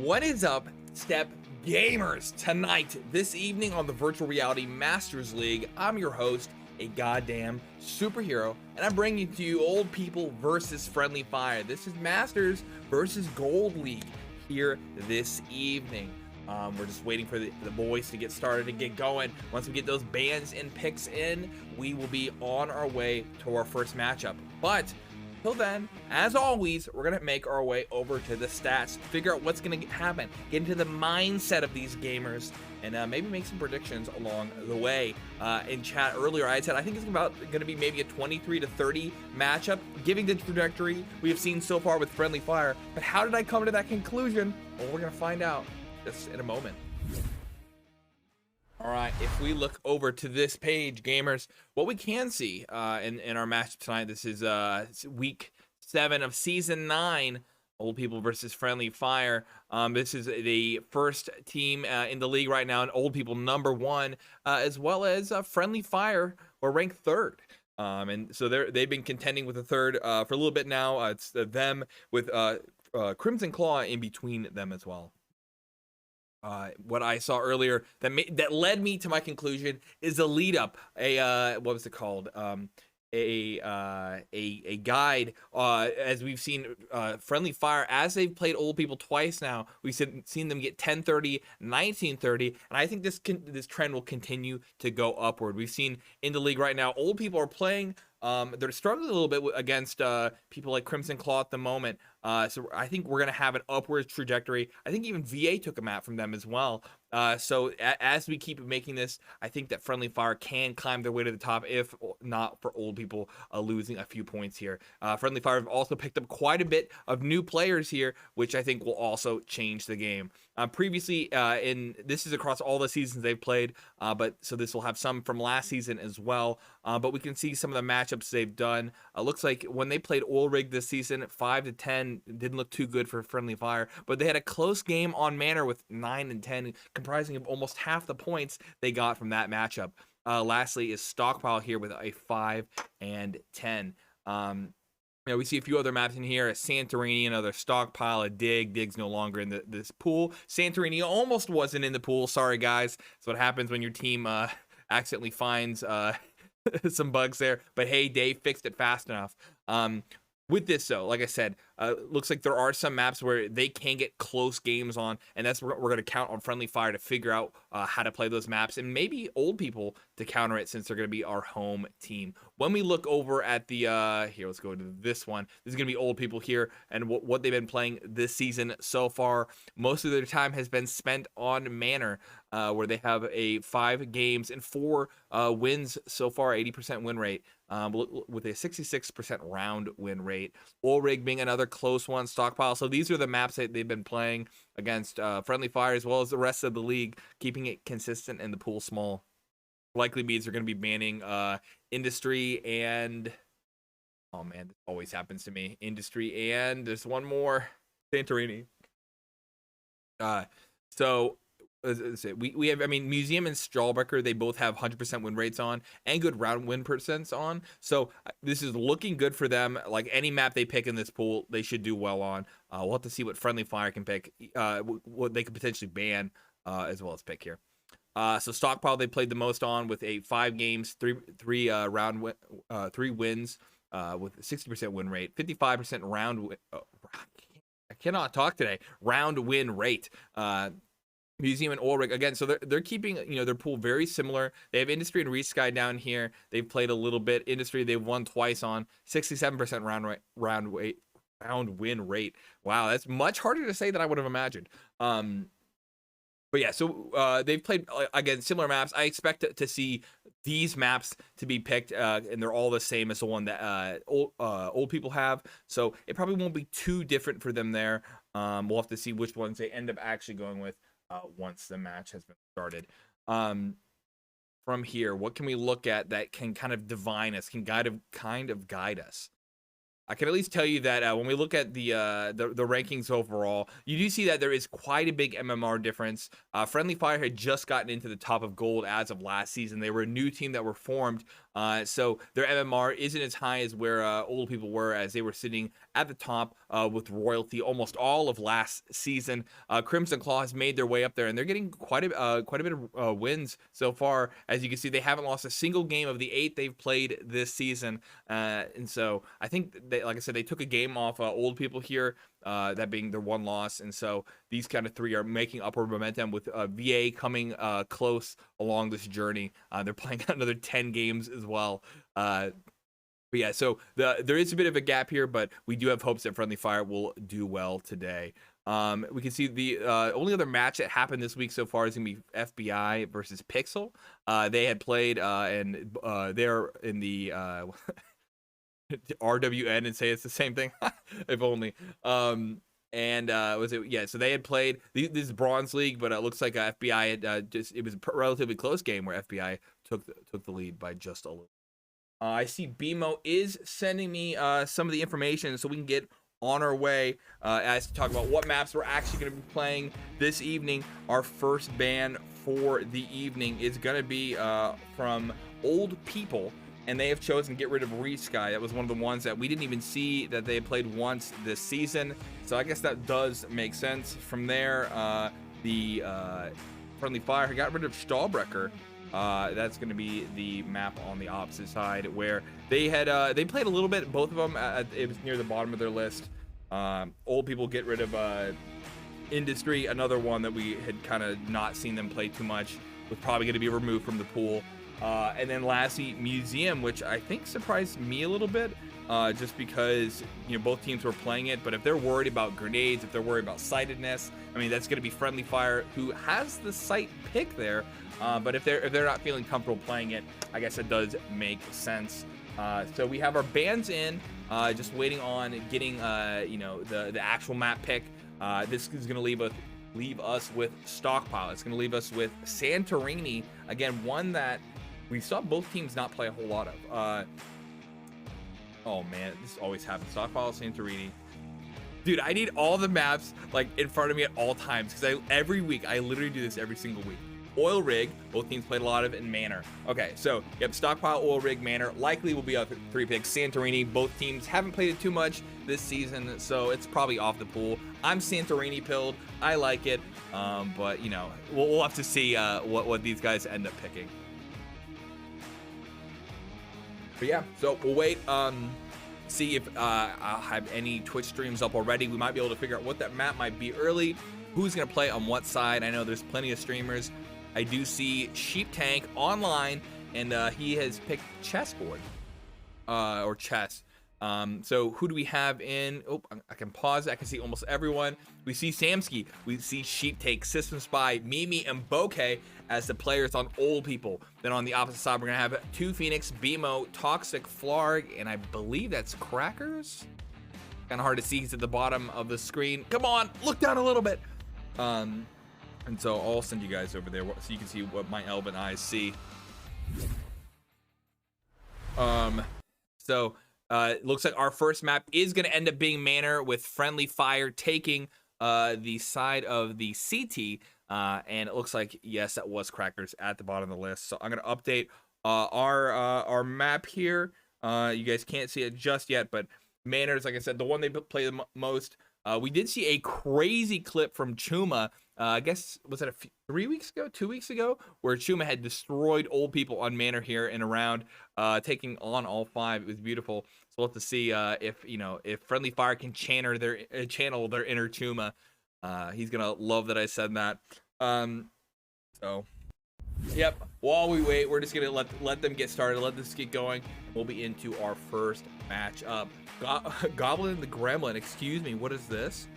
What is up, Step Gamers? Tonight, this evening on the Virtual Reality Masters League, I'm your host, a goddamn superhero, and I'm bringing to you old people versus friendly fire. This is Masters versus Gold League here this evening. We're just waiting for the boys to get started and get going. Once we get those bans and picks in, we will be on our way to our first matchup. But till then, as always, we're gonna make our way over to the stats, figure out what's gonna happen, get into the mindset of these gamers, and maybe make some predictions along the way. In chat earlier, I said I think it's gonna be maybe a 23-30 matchup, giving the trajectory we have seen so far with friendly fire. But how did I come to that conclusion? Well, we're gonna find out just in a moment. All right, if we look over to this page, gamers, what we can see in our match tonight, this is week 7 of season 9, old people versus friendly fire. This is the first team in the league right now, and old people #1, as well as friendly fire, we're ranked 3rd. And so they've been contending with the 3rd for a little bit now. It's them with Crimson Claw in between them as well. What I saw earlier that led me to my conclusion is a lead up, what was it called? A guide, as we've seen friendly fire, as they've played old people twice now, we've seen them get 10-30, 19-30, and I think this trend will continue to go upward. We've seen in the league right now, old people are playing. They're struggling a little bit against people like Crimson Claw at the moment. So I think we're going to have an upward trajectory. I think even VA took a map from them as well. So as we keep making this, I think that friendly fire can climb their way to the top, if not for old people losing a few points here. Friendly fire have also picked up quite a bit of new players here, which I think will also change the game. Previously, this is across all the seasons they've played, but so this will have some from last season as well. But we can see some of the matchups they've done. Looks like when they played Oil Rig this season, 5-10 didn't look too good for friendly fire, but they had a close game on Manor with 9-10, comprising of almost half the points they got from that matchup. Lastly is Stockpile here with a 5-10. We see a few other maps in here, a Santorini, another Stockpile, a Dig. Dig's no longer in this pool. Santorini almost wasn't in the pool. Sorry, guys. That's what happens when your team accidentally finds some bugs there. But hey, Dave fixed it fast enough. With this, though, like I said, looks like there are some maps where they can get close games on, and that's what we're going to count on friendly fire to figure out how to play those maps, and maybe old people to counter it, since they're going to be our home team. When we look over at the here, let's go to this one. This is going to be old people here, and what they've been playing this season so far. Most of their time has been spent on Manor, where they have 5 games and 4 wins so far, 80% win rate. With a 66% round win rate. Oil Rig being another close one, Stockpile. So these are the maps that they've been playing against friendly fire, as well as the rest of the league, keeping it consistent and the pool small. Likely means they're going to be banning Industry and, oh man, this always happens to me. Industry and there's one more, Santorini. So we have, Museum and Strawbecker, they both have 100% win rates on and good round win percents on. So this is looking good for them. Like any map they pick in this pool, they should do well on. We'll have to see what friendly fire can pick, what they could potentially ban as well as pick here. So Stockpile they played the most on with 5 games, 3 wins with 60% win rate, 55% round. I cannot talk today. Round win rate. Museum and Oil Rig again, so they're keeping their pool very similar. They have Industry and Resky down here. They've played a little bit. Industry they've won twice on, 67% round win rate. Wow, that's much harder to say than I would have imagined. But yeah, so they've played again similar maps. I expect to see these maps to be picked, and they're all the same as the one that old people have. So it probably won't be too different for them there. We'll have to see which ones they end up actually going with once the match has been started. From here, what can we look at that can kind of divine us, can kind of guide us? I can at least tell you that when we look at the rankings overall, you do see that there is quite a big MMR difference. Friendly Fire had just gotten into the top of gold as of last season. They were a new team that were formed So their MMR isn't as high as where old people were, as they were sitting at the top with royalty almost all of last season. Crimson Claw has made their way up there, and they're getting quite a bit of wins so far. As you can see, they haven't lost a single game of the 8 they've played this season, and so I think they, like I said, they took a game off old people here, that being their one loss, and so these kind of 3 are making upward momentum with VA coming close along this journey. They're playing another 10 games as well. But yeah, so there is a bit of a gap here, but we do have hopes that Friendly Fire will do well today. We can see the only other match that happened this week so far is going to be FBI versus Pixel. They had played, and they're in the RWN and say it's the same thing. If only. Was it? Yeah, so they had played this Bronze League, but it looks like FBI had it was a relatively close game where FBI took the lead by just a little. I see BMO is sending me some of the information so we can get on our way as to talk about what maps we're actually going to be playing this evening. Our first ban for the evening is going to be from Old People, and they have chosen to get rid of Resky. That was one of the ones that we didn't even see that they had played once this season, so I guess that does make sense. From there, the Friendly Fire got rid of Stahlbrecher. That's going to be the map on the opposite side, where they had they played a little bit, both of them. It was near the bottom of their list. Old People get rid of Industry, another one that we had kind of not seen them play too much, was probably going to be removed from the pool. And then lastly, Museum, which I think surprised me a little bit, just because, you know, both teams were playing it. But if they're worried about grenades, if they're worried about sightedness, I mean, that's going to be Friendly Fire, who has the sight pick there. But if they're not feeling comfortable playing it, I guess it does make sense. So we have our bans in, just waiting on getting you know, the actual map pick. This is going to leave us with Stockpile. It's going to leave us with Santorini, again, one that we saw both teams not play a whole lot of. Oh man, this always happens. Stockpile, Santorini. Dude, I need all the maps like in front of me at all times, because every week I literally do this every single week. Oil Rig, both teams played a lot of, in Manor. Okay, so you have Stockpile, Oil Rig, Manor. Likely will be up 3 picks. Santorini, both teams haven't played it too much this season, so it's probably off the pool. I'm Santorini pilled. I like it, but you know, we'll have to see what these guys end up picking. But yeah, so we'll wait. See if I'll have any Twitch streams up already. We might be able to figure out what that map might be early. Who's gonna play on what side? I know there's plenty of streamers. I do see Sheep Tank online, and he has picked chessboard or chess. So who do we have in? Oh, I can pause. I can see almost everyone. We see Samsky. We see Sheep Tank, System Spy, Mimi, and Bokeh as the players on Old People. Then on the opposite side, we're gonna have 2 Phoenix, BMO, Toxic, Flarg, and I believe that's Crackers. Kind of hard to see. He's at the bottom of the screen. Come on, look down a little bit. And so I'll send you guys over there so you can see what my elven eyes see. So it looks like our first map is going to end up being Manor, with Friendly Fire taking the side of the CT. And it looks like, yes, that was Crackers at the bottom of the list. So I'm going to update our map here. You guys can't see it just yet, but Manor is, like I said, the one they play the most. We did see a crazy clip from Chuma. I guess, was it 3 weeks ago, 2 weeks ago, where Chuma had destroyed Old People on Manor here in a round, taking on all 5. It was beautiful. So we'll have to see if Friendly Fire can channel their inner Chuma. He's gonna love that I said that. So yep. While we wait, we're just gonna let them get started. Let this get going. We'll be into our first matchup. Goblin the Gremlin. Excuse me. What is this?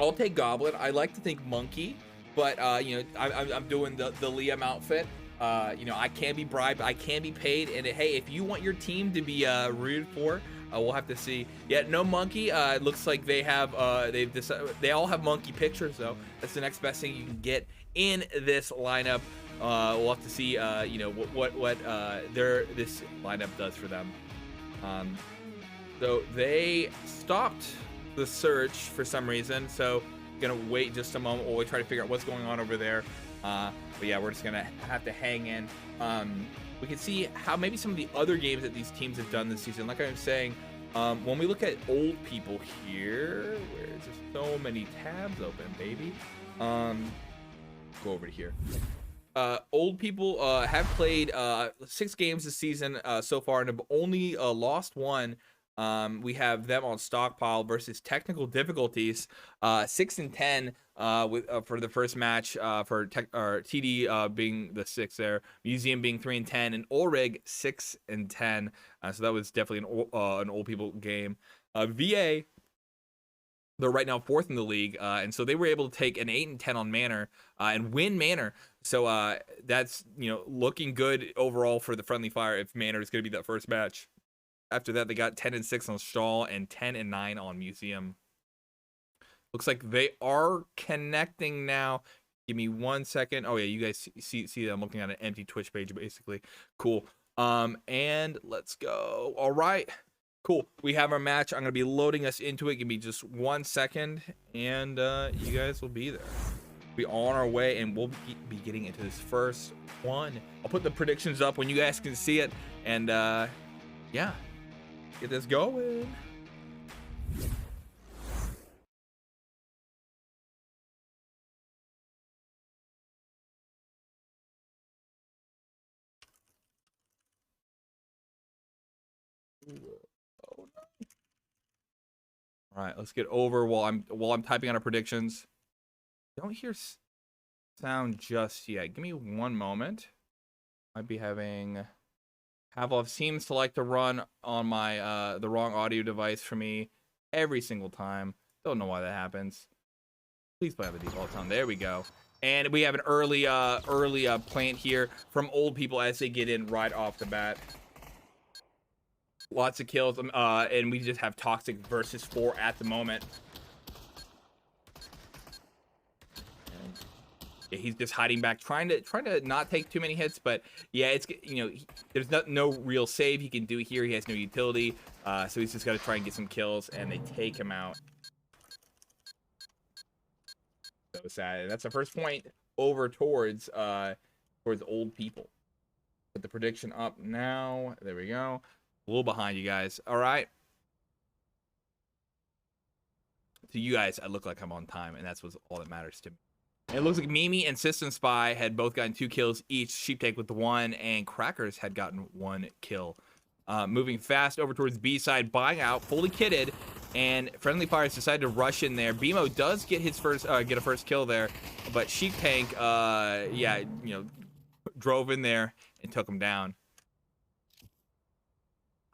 I'll take Goblin. I like to think Monkey, but I'm doing the Liam outfit. I can be bribed, I can be paid, and hey, if you want your team to be rooted for, we'll have to see. Yeah, no Monkey. It looks like they have they all have Monkey pictures though. That's the next best thing you can get in this lineup. We'll have to see what this lineup does for them. So they stopped the search for some reason, so gonna wait just a moment while we try to figure out what's going on over there. But yeah, we're just gonna have to hang in. we can see how maybe some of the other games that these teams have done this season. Like I was saying, when we look at old people here, where is there so many tabs open, baby? Go over to here. Old people have played 6 games this season so far and have only lost 1. We have them on Stockpile versus Technical Difficulties, 6-10 with for the first match, for TD being the 6 there, Museum being 3-10, and Ulrig 6-10. So that was definitely an old people game. VA, they're right now 4th in the league, and so they were able to take an 8-10 on Manor and win Manor. So that's, you know, looking good overall for the Friendly Fire if Manor is going to be that first match. After that, they got 10-6 on Stall and 10-9 on Museum. Looks like they are connecting now. Give me 1 second. Oh yeah, you guys see that I'm looking at an empty Twitch page basically. Cool. And let's go. All right. Cool. We have our match. I'm gonna be loading us into it. Give me just 1 second, and you guys will be there. We're on our way, and we'll be getting into this first one. I'll put the predictions up when you guys can see it, and yeah, get this going. Oh, no. All right, let's get over while I'm typing on our predictions. Don't hear sound just yet. Give me 1 moment. Might be having Pavlov seems to like to run on my the wrong audio device for me every single time. Don't know why that happens. Please play on the default sound. There we go. And we have an early plant here from old people as they get in right off the bat. Lots of kills, and we just have Toxic versus 4 at the moment. Yeah, he's just hiding back, trying to not take too many hits, but yeah, it's, you know, there's no real save he can do here. He has no utility, so he's just got to try and get some kills, and they take him out. So sad. And that's the first point over towards old people. Put the prediction up now. There we go. A little behind you guys. All right. To you guys, I look like I'm on time, and that's what's all that matters to me. And it looks like Mimi and System Spy had both gotten 2 kills each. Sheep Tank with 1, and Crackers had gotten 1 kill. Moving fast over towards B side, buying out, fully kitted, and Friendly Fires decided to rush in there. BMO does get his first get a first kill there, but Sheep Tank, yeah, you know, drove in there and took him down.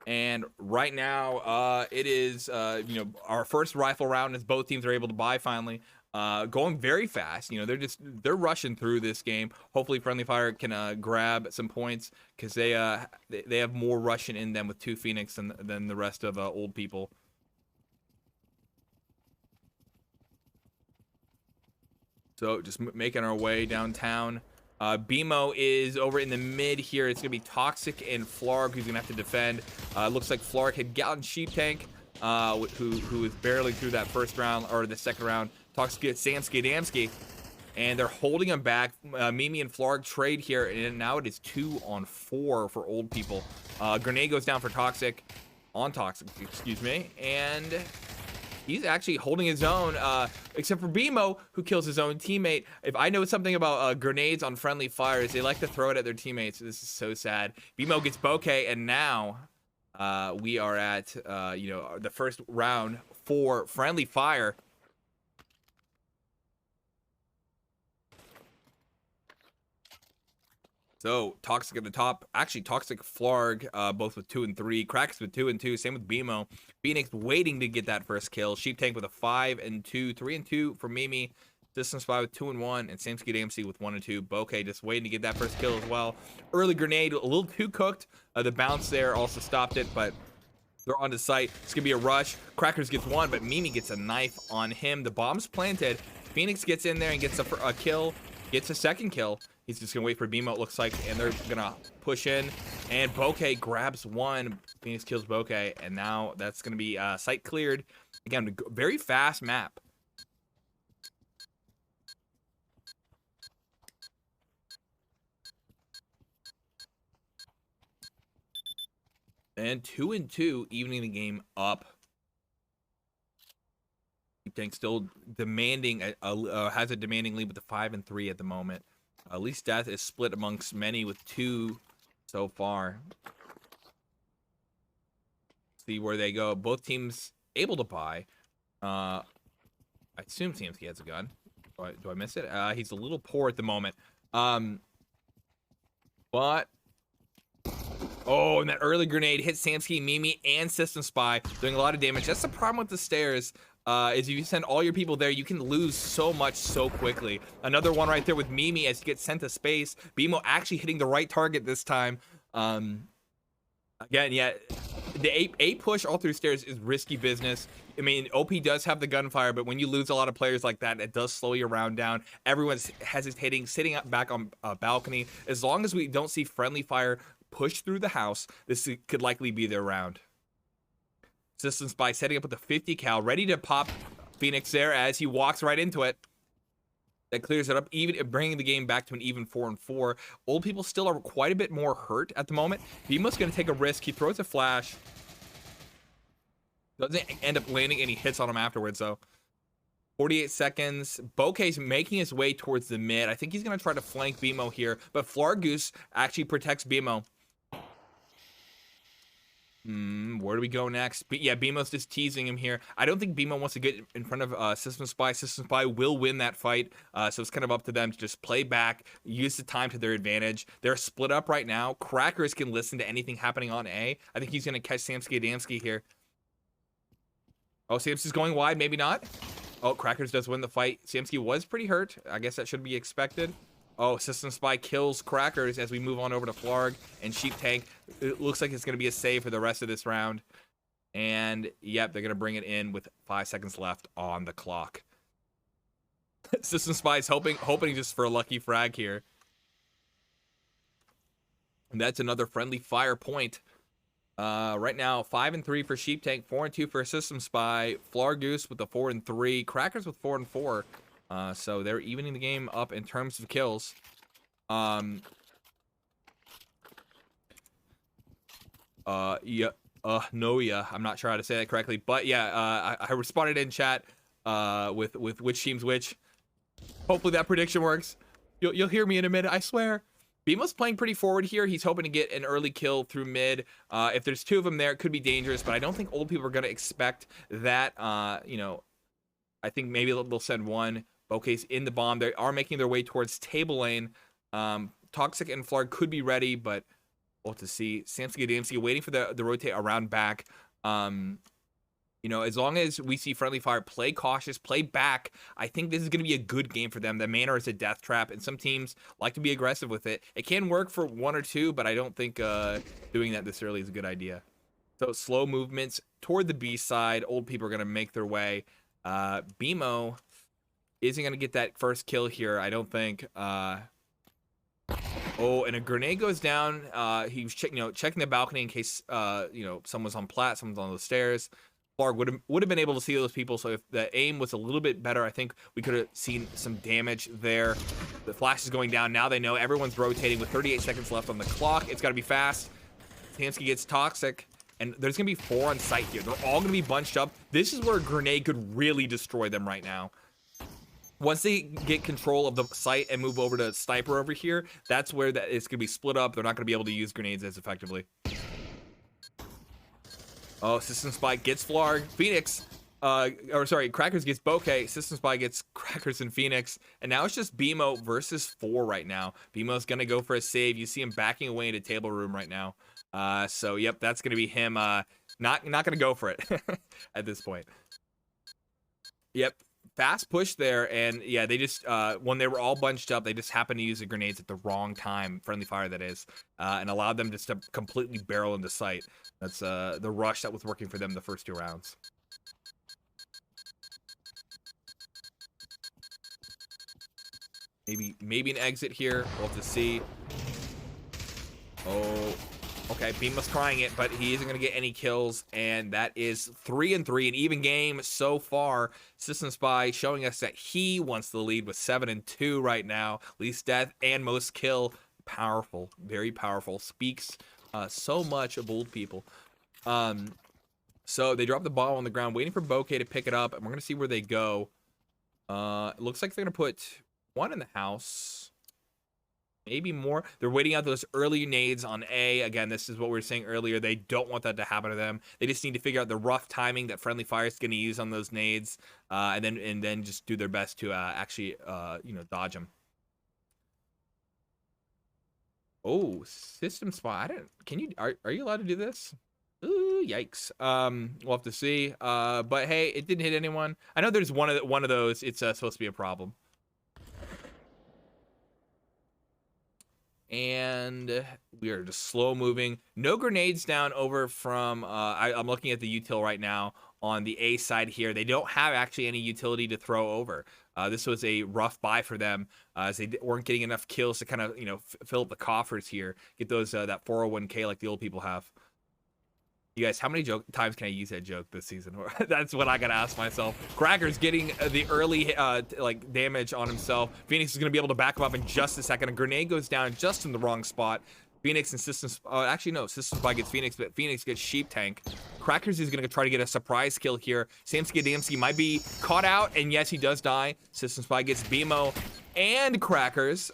And right now, it is, you know, our first rifle round as both teams are able to buy finally. Going very fast. You know, they're rushing through this game. Hopefully Friendly Fire can grab some points, because they have more rushing in them with 2 Phoenix than the rest of old people. So just making our way downtown. BMO is over in the mid here. It's gonna be Toxic and Flarg who's gonna have to defend. Looks like Flarg had gotten Sheep Tank, who was barely through that first round or the second round. Toxic gets Samsky Damsky, and they're holding him back. Mimi and Flarg trade here, and now it is 2-on-4 for old people. Grenade goes down for Toxic, excuse me, and he's actually holding his own, except for BMO, who kills his own teammate. If I know something about grenades on Friendly Fires, they like to throw it at their teammates. This is so sad. BMO gets bokeh, and now we are at, you know, the first round for Friendly Fire. So Toxic at the top, actually Toxic, Flarg, both with 2 and 3, Cracks with 2 and 2, same with BMO. Phoenix waiting to get that first kill. Sheep Tank with a 5 and 2, 3 and 2 for Mimi. System Spy with 2 and 1, and Samsky AMC with 1 and 2. Bokeh just waiting to get that first kill as well. Early grenade, a little too cooked. The bounce there also stopped it, but they're on the site. It's gonna be a rush. Crackers gets 1, but Mimi gets a knife on him. The bomb's planted. Phoenix gets in there and gets a kill, gets a second kill. He's just gonna wait for BMO, it looks like, and they're gonna push in. And Bokeh grabs 1. Phoenix kills Bokeh, and now that's gonna be site cleared. Again, very fast map. And 2-2, evening the game up. Tank still demanding, has a demanding lead with the 5-3 at the moment. At least Death is split amongst many with 2 so far. See where they go. Both teams able to buy. I assume Samsky has a gun. Do I miss it? He's a little poor at the moment. But oh, and that early grenade hit Samsky, Mimi, and System Spy, doing a lot of damage. That's the problem with the stairs. Is if you send all your people there, you can lose so much so quickly. Another one right there with Mimi as he gets sent to space. BMO actually hitting the right target this time. Again, yeah, the A push all through stairs is risky business. I mean, OP does have the gunfire, but when you lose a lot of players like that, it does slow your round down. Everyone's hesitating, sitting up back on a balcony. As long as we don't see friendly fire push through the house, this could likely be their round. System Spy setting up with the 50 cal, ready to pop Phoenix there as he walks right into it. That clears it up, even bringing the game back to an even 4-4. Old people still are quite a bit more hurt at the moment. Bemo's going to take a risk. He throws a flash. Doesn't end up landing any hits on him afterwards, though. 48 seconds. Bokeh's making his way towards the mid. I think he's going to try to flank Bemo here, but Flargoose actually protects Bemo. Where do we go next? Yeah, Bemo's just teasing him here. I don't think Bemo wants to get in front of System Spy. System Spy will win that fight, so it's kind of up to them to just play back, use the time to their advantage. They're split up right now. Crackers can listen to anything happening on A. I think he's going to catch Samsky Adamski here. Oh, Samsky's going wide, maybe not. Oh, Crackers does win the fight. Samsky was pretty hurt. I guess that should be expected. Oh, System Spy kills Crackers as we move on over to Flarg and Sheep Tank. It looks like it's going to be a save for the rest of this round. And, yep, they're going to bring it in with 5 seconds left on the clock. System Spy's hoping just for a lucky frag here. And that's another friendly fire point. Right now, 5-3 for Sheep Tank, 4-2 for System Spy. Flargoose with the 4-3. Crackers with 4-4. So they're evening the game up in terms of kills. I'm not sure how to say that correctly, but yeah, I responded in chat with which team's which. Hopefully that prediction works. You'll hear me in a minute, I swear. Bemo's playing pretty forward here. He's hoping to get an early kill through mid. If there's 2 of them there, it could be dangerous, but I don't think old people are going to expect that. You know, I think maybe they'll send 1. Bokeh's in the bomb. They are making their way towards table lane. Toxic and Flarg could be ready, but we'll have to see. Samsky Adamski waiting for the rotate around back. You know, as long as we see friendly fire, play cautious, play back, I think this is going to be a good game for them. The manor is a death trap, and some teams like to be aggressive with it. It can work for 1 or 2, but I don't think doing that this early is a good idea. So slow movements toward the B side. Old people are going to make their way. Bemo isn't going to get that first kill here, I don't think. Oh, and a grenade goes down. He was checking the balcony in case someone's on plat, someone's on the stairs. Flarg would have been able to see those people, so if the aim was a little bit better, I think we could have seen some damage there. The flash is going down. Now they know everyone's rotating with 38 seconds left on the clock. It's got to be fast. Samsky gets toxic, and there's going to be 4 on site here. They're all going to be bunched up. This is where a grenade could really destroy them right now. Once they get control of the site and move over to sniper over here, that's where it's going to be split up. They're not going to be able to use grenades as effectively. Oh, System Spy gets Flarg. Phoenix, Crackers gets Bokeh. System Spy gets Crackers and Phoenix. And now it's just Bemo versus 4 right now. Bemo's going to go for a save. You see him backing away into table room right now. So, yep, that's going to be him not going to go for it at this point. Yep. Fast push there, and yeah, they just when they were all bunched up, they just happened to use the grenades at the wrong time, friendly fire that is, and allowed them just to completely barrel into sight. That's the rush that was working for them the first 2 rounds. Maybe an exit here. We'll have to see. Oh, okay, Bemo's trying it, but he isn't going to get any kills, and that is 3-3, an even game so far. System Spy showing us that he wants the lead with 7-2 right now. Least death and most kill. Powerful, very powerful. Speaks so much of old people. So they drop the ball on the ground, waiting for Bokeh to pick it up, and we're gonna see where they go. It looks like they're gonna put one in the house, maybe more. They're waiting out those early nades on A. Again, this is what we were saying earlier. They don't want that to happen to them. They just need to figure out the rough timing that Friendly Fire is gonna use on those nades, and then just do their best to actually dodge them. Oh, system spy. Are you allowed to do this? Ooh, yikes. We'll have to see. But hey, it didn't hit anyone. I know there's one of those. It's supposed to be a problem. And we are just slow moving. No grenades down over from. I'm looking at the util right now on the A side here. They don't have actually any utility to throw over. This was a rough buy for them as they weren't getting enough kills to kind of fill up the coffers here, get those that 401k like the old people have. You guys, how many times can I use that joke this season? That's what I gotta ask myself. Cracker's getting the early damage on himself. Phoenix is gonna be able to back him up in just a second. A grenade goes down just in the wrong spot. Phoenix and Systems, actually no, Systems Spy gets Phoenix, but Phoenix gets Sheep Tank. Crackers is gonna try to get a surprise kill here. Samsky Adamski might be caught out, and yes, he does die. Systems Spy gets BMO and Crackers.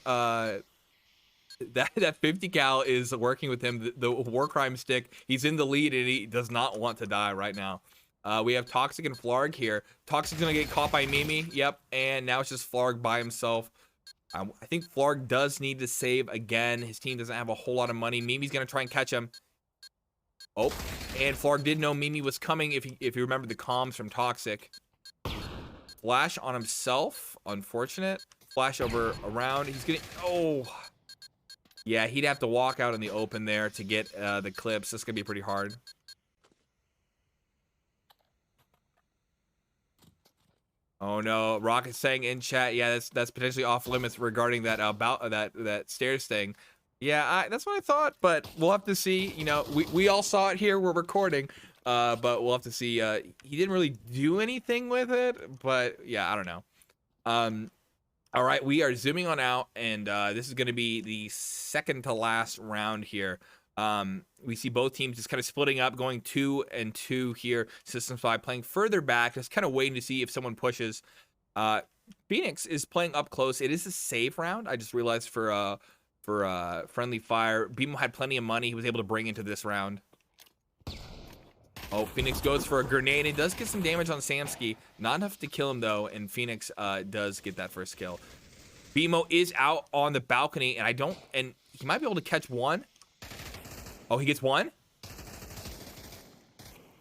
That 50 cal is working with him. The war crime stick, he's in the lead, and he does not want to die right now. We have Toxic and Flarg here. Toxic's gonna get caught by Mimi. Yep, and now it's just Flarg by himself. I think Flarg does need to save again. His team doesn't have a whole lot of money. Mimi's gonna try and catch him. Oh, and Flarg did know Mimi was coming if you remember the comms from Toxic. Flash on himself. Unfortunate. Flash around. He's getting. Oh. Yeah, he'd have to walk out in the open there to get the clips. This is gonna be pretty hard. Oh no, Rocket's saying in chat, yeah, that's potentially off limits regarding that that stairs thing. Yeah, that's what I thought, but we'll have to see. We all saw it here. We're recording, but we'll have to see. He didn't really do anything with it, but yeah, I don't know. All right, we are zooming on out, and this is going to be the second to last round here. We see both teams just kind of splitting up, going 2-2 here. System 5 playing further back, just kind of waiting to see if someone pushes. Phoenix is playing up close. It is a save round. I just realized for Friendly Fire, BMO had plenty of money he was able to bring into this round. Oh, Phoenix goes for a grenade. It does get some damage on Samsky. Not enough to kill him, though, and Phoenix does get that first kill. BMO is out on the balcony, and he might be able to catch one. Oh, he gets one? Can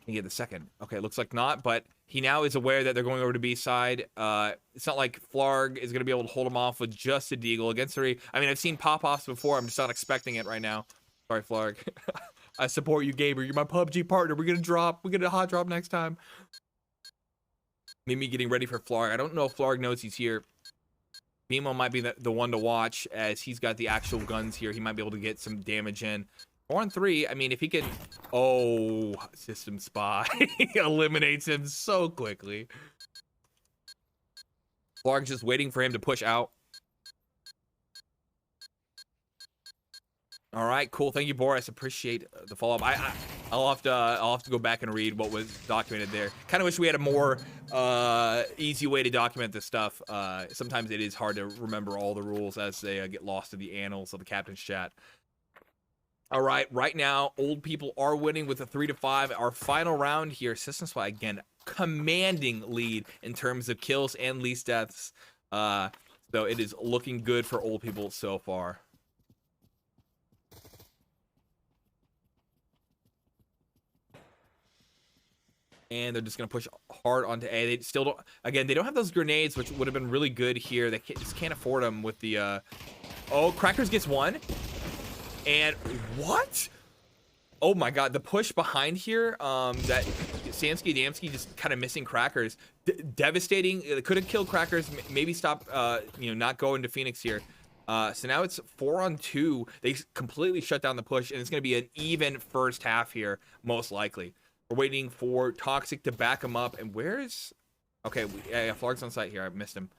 he get the second? Okay, looks like not, but he now is aware that they're going over to B side. It's not like Flarg is going to be able to hold him off with just a deagle against 3. I mean, I've seen pop-offs before. I'm just not expecting it right now. Sorry, Flarg. I support you, Gaber. You're my PUBG partner. We're gonna hot drop next time. Mimi getting ready for Flarg. I don't know if Flarg knows he's here. BMO might be the one to watch as he's got the actual guns here. He might be able to get some damage in. 4-on-3. I mean, if he can. Oh, System Spy eliminates him so quickly. Flarg's just waiting for him to push out. All right, cool. Thank you, Boris. Appreciate the follow-up. I'll have to go back and read what was documented there. Kind of wish we had a more easy way to document this stuff. Sometimes it is hard to remember all the rules as they get lost in the annals of the captain's chat. All right, right now, old people are winning with a 3-5. Our final round here, System Spy again, commanding lead in terms of kills and least deaths. So it is looking good for old people so far. And they're just going to push hard onto A. They still don't, again, they don't have those grenades, which would have been really good here. They just can't afford them with the, oh, Crackers gets one. And what? Oh my God, the push behind here, that Samsky Adamski just kind of missing Crackers. Devastating. It could have killed Crackers, maybe stop, not going to Phoenix here. So now it's 4-on-2. They completely shut down the push, and it's going to be an even first half here, most likely. We're waiting for Toxic to back him up. And where's... Okay, yeah, Flarg's on site here. I missed him.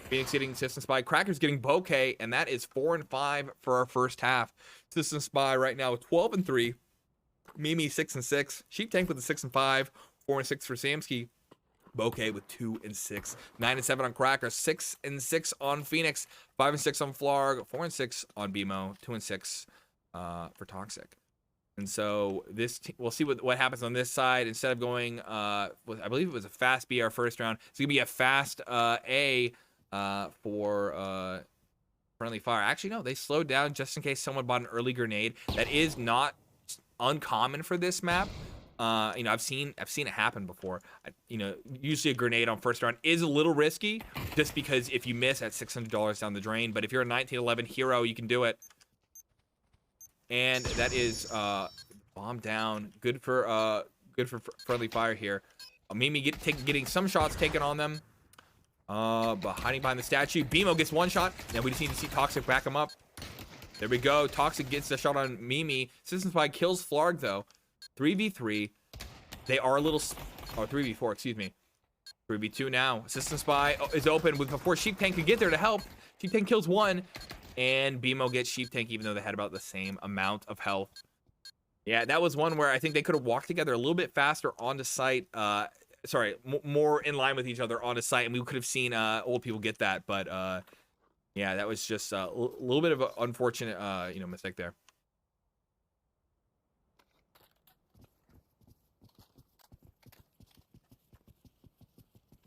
Phoenix getting System Spy. Cracker's getting Bokeh, and that is 4-5 for our first half. System Spy right now 12-3. Mimi 6 and 6. Sheep Tank with a 6 and 5. 4 and 6 for Samsky. Bokeh with 2 and 6. 9 and 7 on Cracker. 6 and 6 on Phoenix. 5 and 6 on Flarg. 4 and 6 on BMO. 2 and 6 for Toxic. And so we'll see what happens on this side. Instead of going, I believe it was a fast B our first round. It's gonna be a fast A for Friendly Fire. Actually, no, they slowed down just in case someone bought an early grenade. That is not uncommon for this map. You know, I've seen it happen before. You know, usually a grenade on first round is a little risky, just because if you miss, that's $600 down the drain. But if you're a 1911 hero, you can do it. And that is bomb down. Good for Friendly Fire here. Mimi getting some shots taken on them. But hiding behind the statue. BMO gets one shot. Now we just need to see Toxic back him up. There we go. Toxic gets the shot on Mimi. System Spy kills Flarg though. 3v3. They are a little, or 3v4, excuse me. 3v2 now. System Spy is open before Sheep Tank could get there to help. Sheep Tank kills one. And BMO gets Sheep Tank even though they had about the same amount of health. Yeah, that was one where I think they could have walked together a little bit faster onto site. Sorry, more in line with each other onto site, and we could have seen old people get that. But yeah, that was just a little bit of an unfortunate you know, mistake there.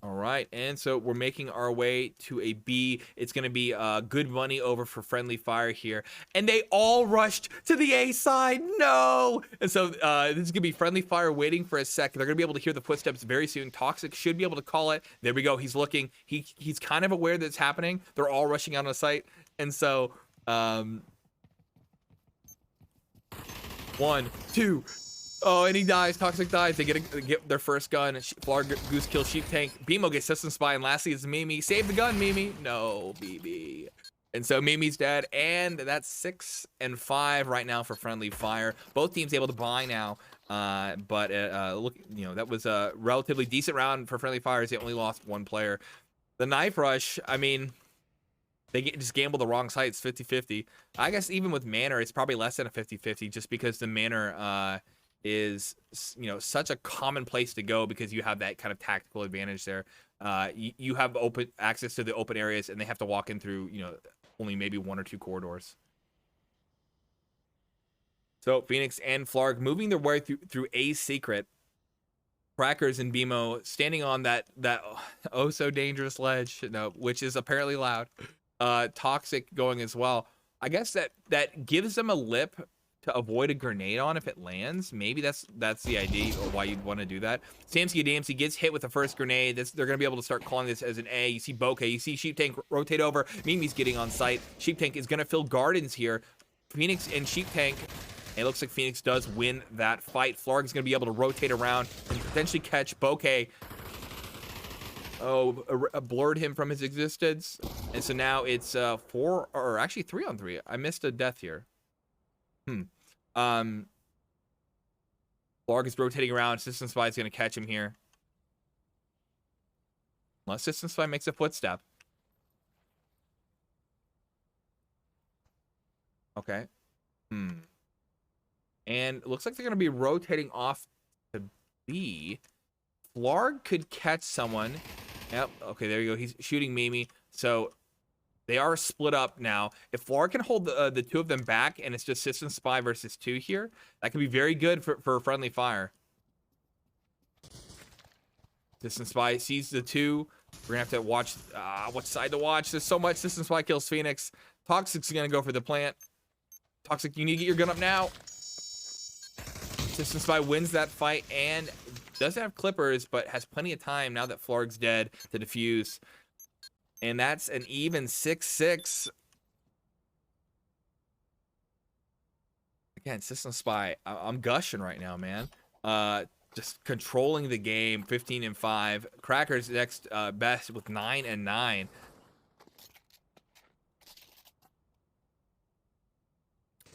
All right, and so we're making our way to a B. It's going to be good money over for Friendly Fire here. And they all rushed to the A side. No! And so this is going to be Friendly Fire waiting for a sec. They're going to be able to hear the footsteps very soon. Toxic should be able to call it. There we go. He's looking. He's kind of aware that it's happening. They're all rushing out on site. And so 1, 2... Oh, and he dies. Toxic dies. They get their first gun. Flarg Goose kills Sheep Tank. BMO gets System Spy, and lastly is Mimi. Save the gun, Mimi. No, BB. And so Mimi's dead, and that's 6 and 5 right now for Friendly Fire. Both teams able to buy now, but look, you know, that was a relatively decent round for Friendly Fire. They only lost one player. The Knife Rush, I mean, they just gamble the wrong sites, 50-50. I guess even with Manor, it's probably less than a 50-50, just because the Manor is, you know, such a common place to go because you have that kind of tactical advantage there. You have open access to the open areas, and they have to walk in through, you know, only maybe 1 or 2 corridors. So Phoenix and Flarg moving their way through A secret. Crackers and BMO standing on that oh so dangerous ledge, which is apparently loud. Toxic going as well. I guess that gives them a lip to avoid a grenade on if it lands. Maybe that's the idea or why you'd want to do that. Samsky Adamski gets hit with the first grenade. They're going to be able to start calling this as an A. You see Bokeh. You see Sheep Tank rotate over. Mimi's getting on site. Sheep Tank is going to fill gardens here. Phoenix and Sheep Tank. It looks like Phoenix does win that fight. Flarg is going to be able to rotate around and potentially catch Bokeh. Oh, blurred him from his existence. And so now it's 4, or actually 3 on 3. I missed a death here. Flarg is rotating around. System Spy is going to catch him here. Unless System Spy makes a footstep. Okay. And it looks like they're going to be rotating off to B. Flarg could catch someone. Yep. Okay, there you go. He's shooting Mimi. So they are split up now. If Flarg can hold the 2 of them back, and it's just System Spy versus 2 here, that could be very good for Friendly Fire. System Spy sees the 2. We're going to have to watch what side to watch. There's so much. System Spy kills Phoenix. Toxic's going to go for the plant. Toxic, you need to get your gun up now. System Spy wins that fight and doesn't have clippers, but has plenty of time now that Flarg's dead to defuse. And that's an even 6-6. Again, System Spy, I'm gushing right now, man. Just controlling the game, 15 and 5. Cracker's next best with 9 and 9.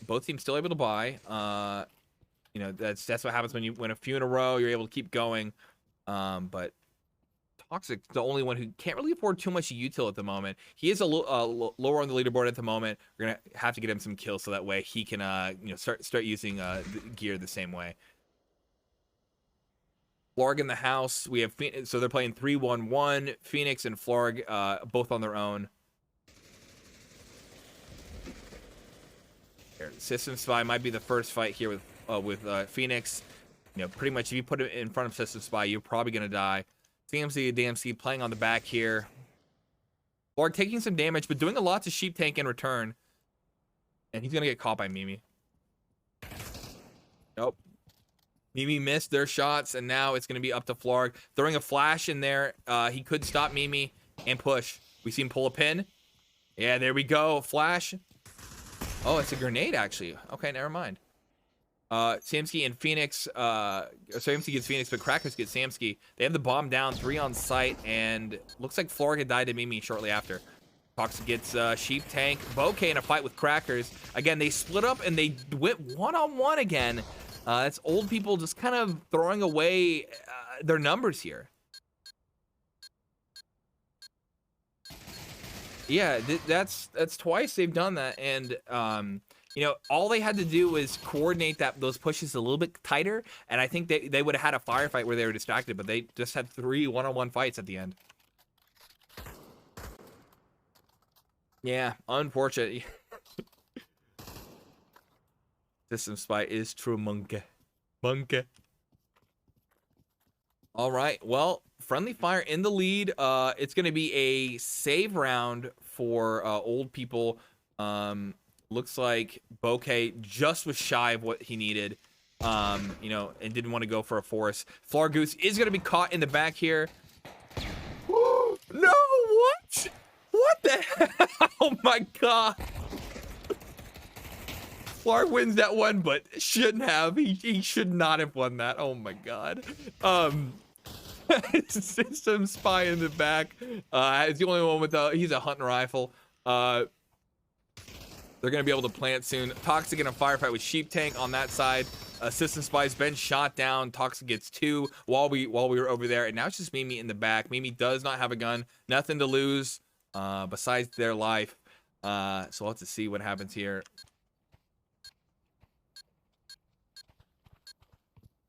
Both teams still able to buy. You know, that's what happens when you win a few in a row. You're able to keep going. But Toxic, the only one who can't really afford too much util at the moment. He is a little lower on the leaderboard at the moment. We're gonna have to get him some kills so that way he can start using the gear the same way. Florg in the house. We have so they're playing 3-1-1. Phoenix and Florg both on their own. Here, System Spy might be the first fight here with Phoenix. Pretty much if you put it in front of System Spy, you're probably gonna die. CMC and DMC playing on the back here. Florg taking some damage, but doing a lot to Sheep Tank in return. And he's gonna get caught by Mimi. Nope. Mimi missed their shots, and now it's gonna be up to Florg. Throwing a flash in there. He could stop Mimi and push. We see him pull a pin. Yeah, there we go. Flash. Oh, it's a grenade, actually. Okay, never mind. Samsky and Phoenix, Samsky gets Phoenix, but Crackers get Samsky. They have the bomb down, 3 on site, and looks like Florg had died to Mimi shortly after. Toxic gets Sheep Tank. Bouquet in a fight with Crackers. Again, they split up and they went one-on-one again. That's old people just kind of throwing away their numbers here. Yeah, that's twice they've done that, and all they had to do was coordinate those pushes a little bit tighter, and I think they would have had a firefight where they were distracted, but they just had 3 one-on-one fights at the end. Yeah, unfortunate. System Spy is true monkey. All right, well, Friendly Fire in the lead. It's going to be a save round for old people. Looks like Bouquet just was shy of what he needed, and didn't want to go for a force. Flargoose is going to be caught in the back here. No, what? What the hell? Oh my god. Flarg wins that one, but shouldn't have. He should not have won that. Oh my god. System Spy in the back. It's the only one with he's a hunting rifle. They're gonna be able to plant soon. Toxic in a firefight with Sheep Tank on that side. System Spy's been shot down. Toxic gets 2 while we were over there, and now it's just Mimi in the back. Mimi does not have a gun, nothing to lose besides their life. So we'll have to see what happens here.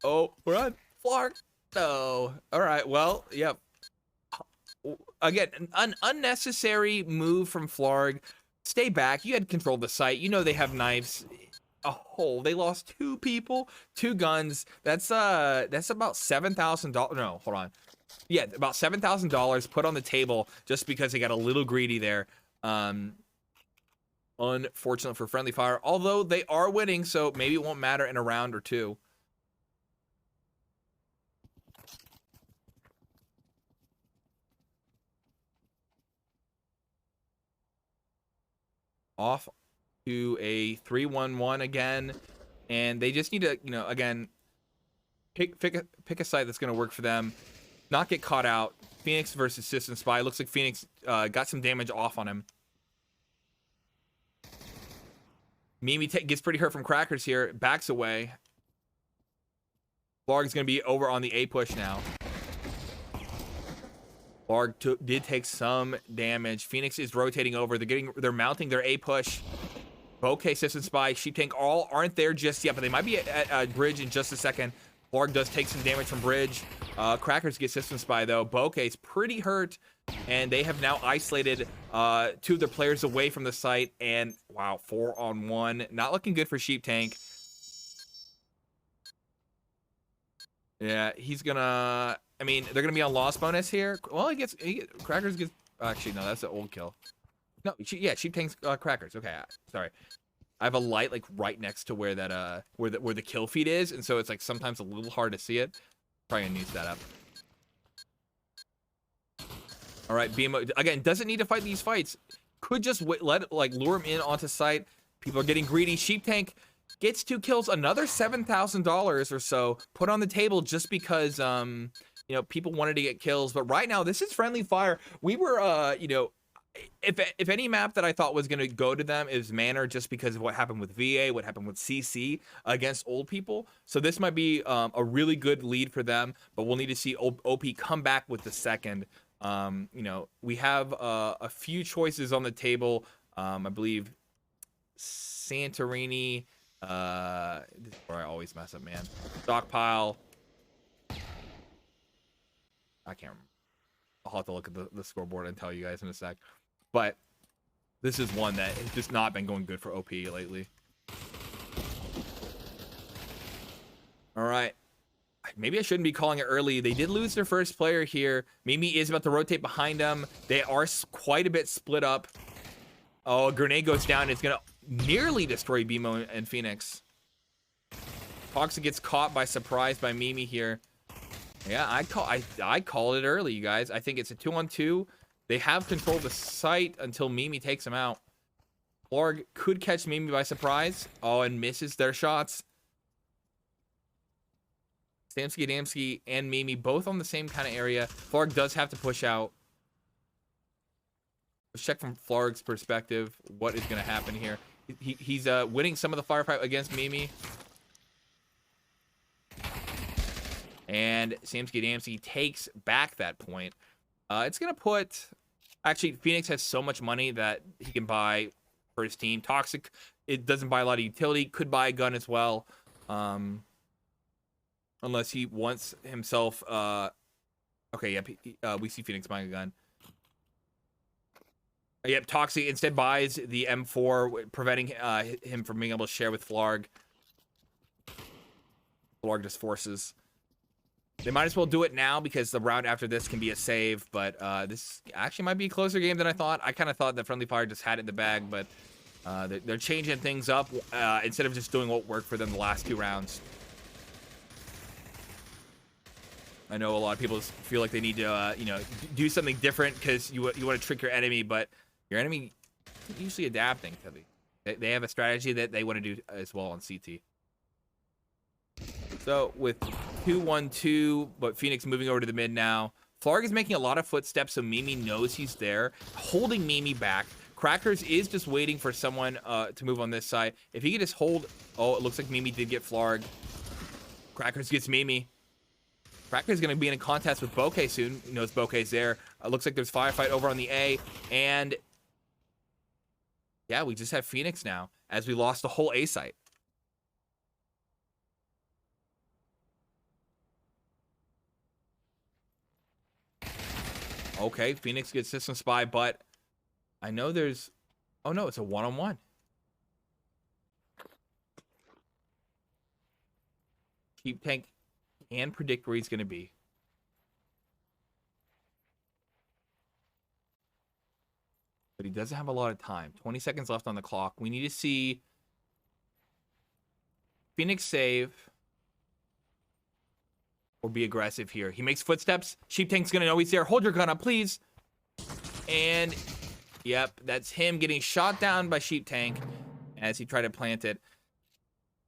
Oh, we're on Flarg. Oh, all right. Well, yep. Again, an unnecessary move from Flarg. Stay back. You had controlled the site. They have knives. Oh, they lost 2 people, 2 guns. That's about $7,000. No, hold on. Yeah, about $7,000 put on the table just because they got a little greedy there. Unfortunate for Friendly Fire, although they are winning, so maybe it won't matter in a round or 2. Off to a 3-1-1 again, and they just need to, again, pick a site that's going to work for them, not get caught out. Phoenix versus System Spy. Looks like Phoenix got some damage off on him. Mimi gets pretty hurt from Crackers here, backs away. Flarg is going to be over on the A push now. Flarg did take some damage. Phoenix is rotating over. They're mounting their A push. Bouquet, System Spy, Sheep Tank all aren't there just yet, but they might be at Bridge in just a second. Flarg does take some damage from Bridge. Crackers get System Spy though. Bouquet's pretty hurt, and they have now isolated 2 of their players away from the site. And wow, 4-on-1, not looking good for Sheep Tank. Yeah, he's gonna. I mean, they're gonna be on loss bonus here. Well, Crackers gets. Actually, no, that's an old kill. No, Sheep Tank's Crackers. Okay, sorry. I have a light like right next to where that where the kill feed is, and so it's like sometimes a little hard to see it. Probably gonna use that up. All right, BMO again doesn't need to fight these fights. Could just lure him in onto site. People are getting greedy. Sheep Tank gets 2 kills, another $7,000 or so put on the table just because people wanted to get kills. But right now, this is Friendly Fire. We were if any map that I thought was going to go to them is Manor, just because of what happened with VA, what happened with CC against old people. So this might be a really good lead for them, but we'll need to see OP come back with the second. You know, we have a few choices on the table. I believe Santorini. This is where I always mess up, man. Stockpile. I can't remember. I'll have to look at the scoreboard and tell you guys in a sec. But this is one that has just not been going good for OP lately. All right. Maybe I shouldn't be calling it early. They did lose their first player here. Mimi is about to rotate behind them. They are quite a bit split up. Oh, a grenade goes down. It's going to nearly destroy BMO and Phoenix. Toxic gets caught by surprise by Mimi here. Yeah, I call it early, you guys. I think it's a 2-on-2. They have control of the site until Mimi takes him out. Flarg could catch Mimi by surprise. Oh, and misses their shots. Damsky and Mimi both on the same kind of area. Flarg does have to push out. Let's check from Flarg's perspective what is going to happen here. He's winning some of the firefight against Mimi. And Damsky takes back that point. It's going to put... Actually, Phoenix has so much money that he can buy for his team. Toxic, it doesn't buy a lot of utility. Could buy a gun as well. Unless he wants himself... Okay, yep. We see Phoenix buying a gun. Yep, Toxic instead buys the M4, preventing him from being able to share with Flarg. Flarg just forces... They might as well do it now because the round after this can be a save, but this actually might be a closer game than I thought. I kind of thought that Friendly Fire just had it in the bag, but they're changing things up instead of just doing what worked for them the last 2 rounds. I know a lot of people feel like they need to, you know, do something different because you want to trick your enemy, but your enemy is usually adapting to they have a strategy that they want to do as well on CT. So with 2-1-2, but Phoenix moving over to the mid now. Flarg is making a lot of footsteps, so Mimi knows he's there, holding Mimi back. Crackers is just waiting for someone to move on this side. If he could just hold... Oh, it looks like Mimi did get Flarg. Crackers gets Mimi. Crackers going to be in a contest with Bokeh soon. He knows Bokeh's there. Looks like there's firefight over on the A. And... yeah, we just have Phoenix now, as we lost the whole A site. Okay, Phoenix gets System Spy, but I know there's... Oh, no, it's a one-on-one. Cheap Tank can predict where he's going to be. But he doesn't have a lot of time. 20 seconds left on the clock. We need to see Phoenix save or be aggressive here. He makes footsteps. Sheep Tank's going to know he's there. Hold your gun up, please. And, yep, that's him getting shot down by Sheep Tank as he tried to plant it.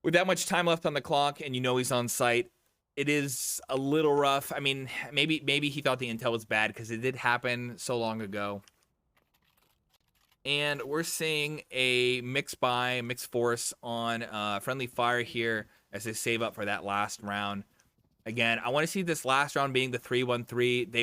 With that much time left on the clock, and you know he's on site, it is a little rough. I mean, maybe he thought the intel was bad because it did happen so long ago. And we're seeing a mixed force on Friendly Fire here as they save up for that last round. Again, I want to see this last round being the 3-1-3.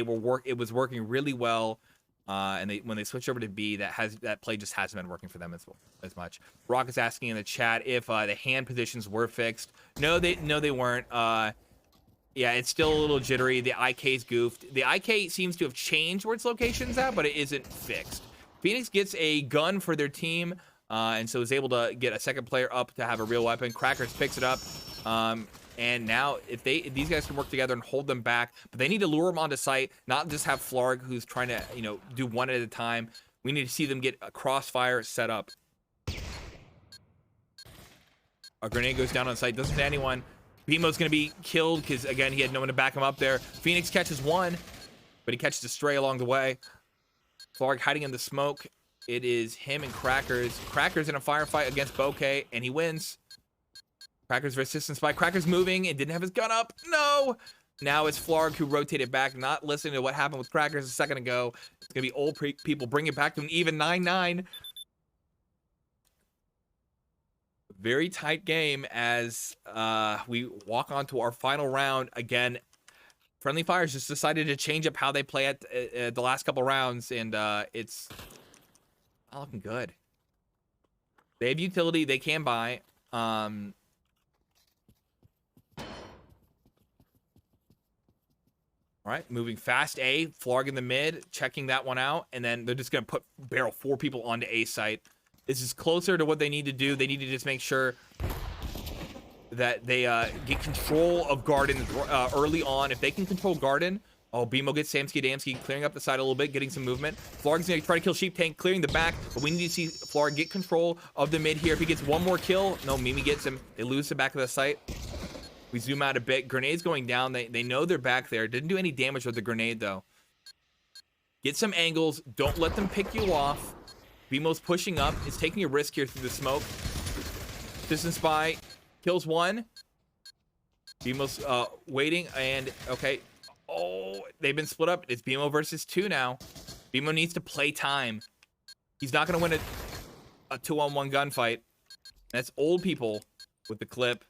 It was working really well, and when they switch over to B, that play just hasn't been working for them as much. Rock is asking in the chat if the hand positions were fixed. No, they weren't. Yeah, it's still a little jittery. The IK's goofed. The IK seems to have changed where its location's at, but it isn't fixed. Phoenix gets a gun for their team, and so is able to get a second player up to have a real weapon. Crackers picks it up. And now, if these guys can work together and hold them back, but they need to lure them onto site, not just have Flarg, who's trying to, do one at a time. We need to see them get a crossfire set up. A grenade goes down on site, doesn't hit anyone. BMO's going to be killed because, again, he had no one to back him up there. Phoenix catches one, but he catches a stray along the way. Flarg hiding in the smoke. It is him and Crackers. Crackers in a firefight against Bokeh, and he wins. Crackers resistance by Crackers moving and didn't have his gun up. No! Now it's Flarg who rotated back, not listening to what happened with Crackers a second ago. It's going to be old people bring it back to an even 9-9. Very tight game as we walk on to our final round. Again, Friendly Fires just decided to change up how they play at the last couple rounds, and it's not looking good. They have utility they can buy. All right, moving fast A, Flarg in the mid, checking that one out, and then they're just going to barrel 4 people onto A site. This is closer to what they need to do. They need to just make sure that they get control of Garden early on. If they can control Garden, BMO gets Samsky Damsky, clearing up the side a little bit, getting some movement. Flarg's going to try to kill Sheep Tank, clearing the back, but we need to see Flarg get control of the mid here. If he gets one more kill, no, Mimi gets him. They lose the back of the site. We zoom out a bit. Grenade's going down. They know they're back there. Didn't do any damage with the grenade, though. Get some angles. Don't let them pick you off. BMO's pushing up. Is taking a risk here through the smoke. Distant Spy kills one. BMO's waiting, and okay. Oh, they've been split up. It's BMO versus 2 now. BMO needs to play time. He's not going to win a 2-on-1 gunfight. That's old people with the clip.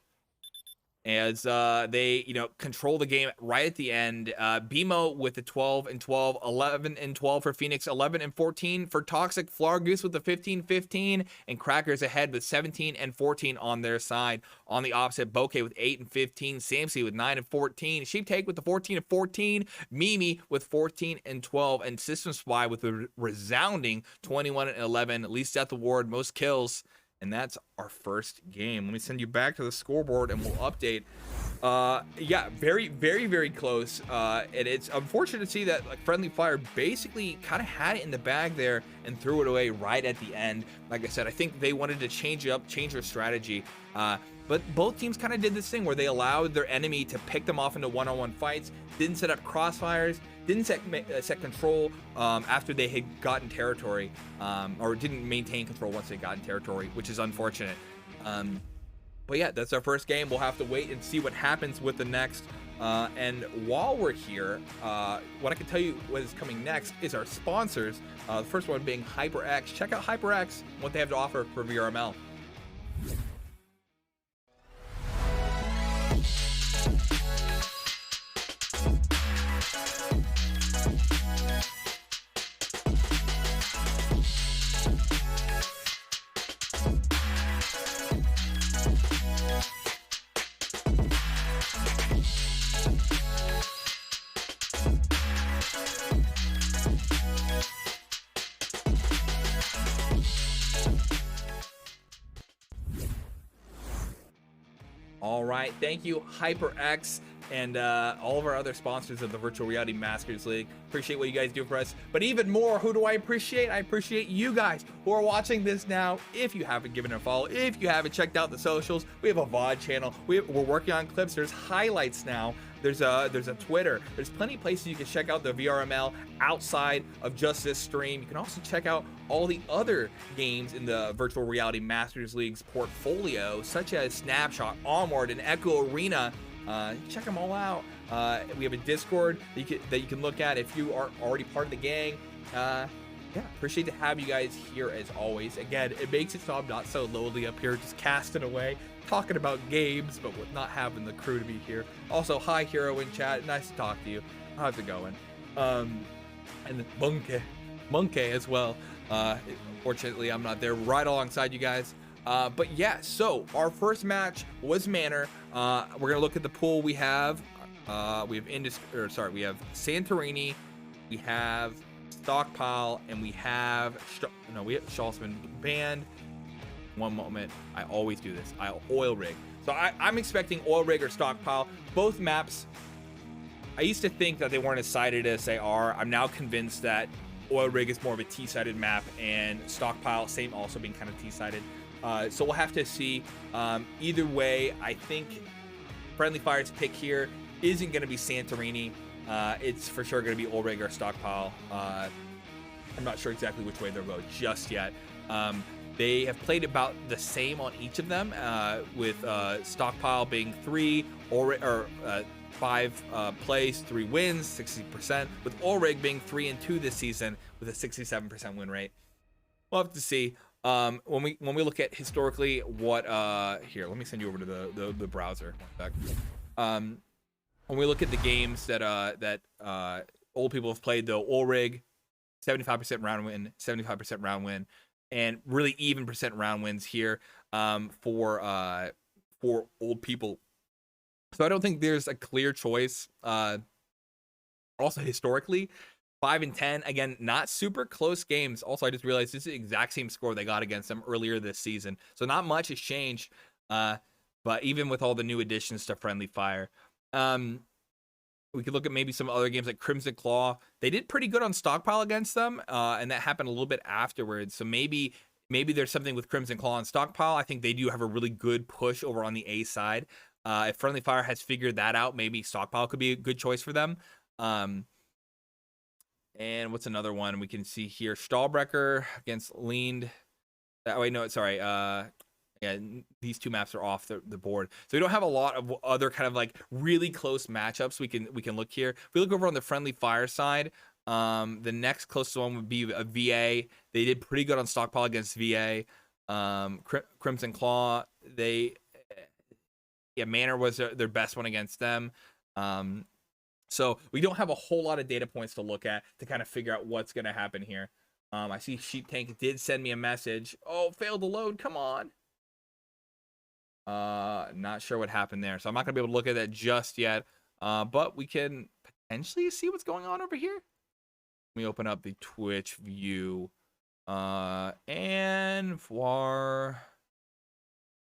As they, control the game right at the end. BMO with the 12-12, 11-12 for Phoenix, 11-14 for Toxic. Flargoose with the 15-15, and Crackers ahead with 17-14 on their side. On the opposite, Bokeh with 8-15, Samsey with 9-14, Sheep Take with the 14-14, Mimi with 14-12, and System Spy with a resounding 21-11. Least death award, most kills. And that's our first game. Let me send you back to the scoreboard and we'll update. Yeah, very, very, very close. And it's unfortunate to see that Friendly Fire basically kind of had it in the bag there and threw it away right at the end. Like I said, I think they wanted to change their strategy. But both teams kind of did this thing where they allowed their enemy to pick them off into one-on-one fights, didn't set up crossfires, didn't set control after they had gotten territory, or didn't maintain control once they got in territory, which is unfortunate. But yeah, that's our first game. We'll have to wait and see what happens with the next. And while we're here, what I can tell you what is coming next is our sponsors. The first one being HyperX. Check out HyperX, what they have to offer for VRML. All right, thank you, HyperX, and all of our other sponsors of the Virtual Reality Masters League. Appreciate what you guys do for us. But even more, who do I appreciate? I appreciate you guys who are watching this now. If you haven't given it a follow, if you haven't checked out the socials, we have a VOD channel. We're working on clips. There's highlights now. There's a Twitter. There's plenty of places you can check out the VRML outside of just this stream. You can also check out all the other games in the Virtual Reality Masters League's portfolio, such as Snapshot, Onward, and Echo Arena. Check them all out. We have a Discord that you can look at if you are already part of the gang. Yeah, appreciate to have you guys here as always. Again, it makes it so I'm not so lonely up here just casting away, talking about games, but with not having the crew to be here. Also, hi Hero in chat, nice to talk to you. How's it going? And Monkey as well. Fortunately, I'm not there right alongside you guys. But yeah, so our first match was Manor. We're gonna look at the pool we have. We have Santorini, we have Stockpile, and we have Schalzman Band. One moment, I always do this. Oil Rig. So I'm expecting Oil Rig or Stockpile. Both maps, I used to think that they weren't as sided as they are. I'm now convinced that Oil Rig is more of a T-sided map, and Stockpile, same, also being kind of T-sided. So we'll have to see. Either way, I think Friendly Fire's pick here isn't going to be Santorini. It's for sure going to be Oil Rig or Stockpile. I'm not sure exactly which way they'll go just yet. They have played about the same on each of them, with Stockpile being 3, 5 plays, 3 wins, 60%, with Ulrich being 3-2 this season with a 67% win rate. We'll have to see. When we look at historically what here, let me send you over to the browser. One sec. When we look at the games that old people have played, though, Ulrich 75% round win, 75% round win, and really even percent round wins here for old people. So I don't think there's a clear choice. Also historically, 5 and 10, again, not super close games. Also, I just realized this is the exact same score they got against them earlier this season. So not much has changed. But even with all the new additions to Friendly Fire, we could look at maybe some other games like Crimson Claw. They did pretty good on Stockpile against them, and that happened a little bit afterwards. So maybe there's something with Crimson Claw and Stockpile. I think they do have a really good push over on the A side. If Friendly Fire has figured that out, maybe Stockpile could be a good choice for them. And what's another one we can see here? Stahlbrecher against Leaned. Wait, no, sorry. Yeah, these two maps are off the board. So we don't have a lot of other kind of like really close matchups we can look here. If we look over on the Friendly Fire side, the next closest one would be a VA. They did pretty good on Stockpile against VA. Crimson Claw, Manor was their best one against them. So we don't have a whole lot of data points to look at to kind of figure out what's going to happen here. I see Sheep Tank did send me a message. Oh, failed to load. Come on. Not sure what happened there. So I'm not going to be able to look at that just yet. But we can potentially see what's going on over here. Let me open up the Twitch view. And for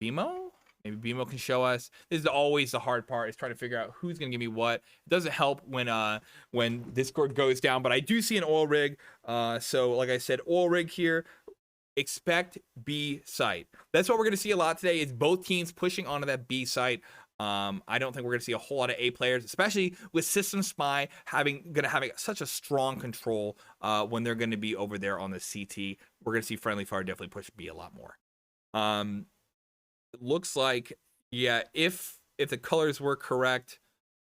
BMO? Maybe BMO can show us. This is always the hard part, is trying to figure out who's going to give me what. It doesn't help when Discord goes down, but I do see an Ulrich. So like I said, Ulrich here. Expect B site. That's what we're going to see a lot today, is both teams pushing onto that B site. I don't think we're going to see a whole lot of A players, especially with System Spy having such a strong control when they're going to be over there on the CT. We're going to see Friendly Fire definitely push B a lot more. It looks like, yeah, if the colors were correct,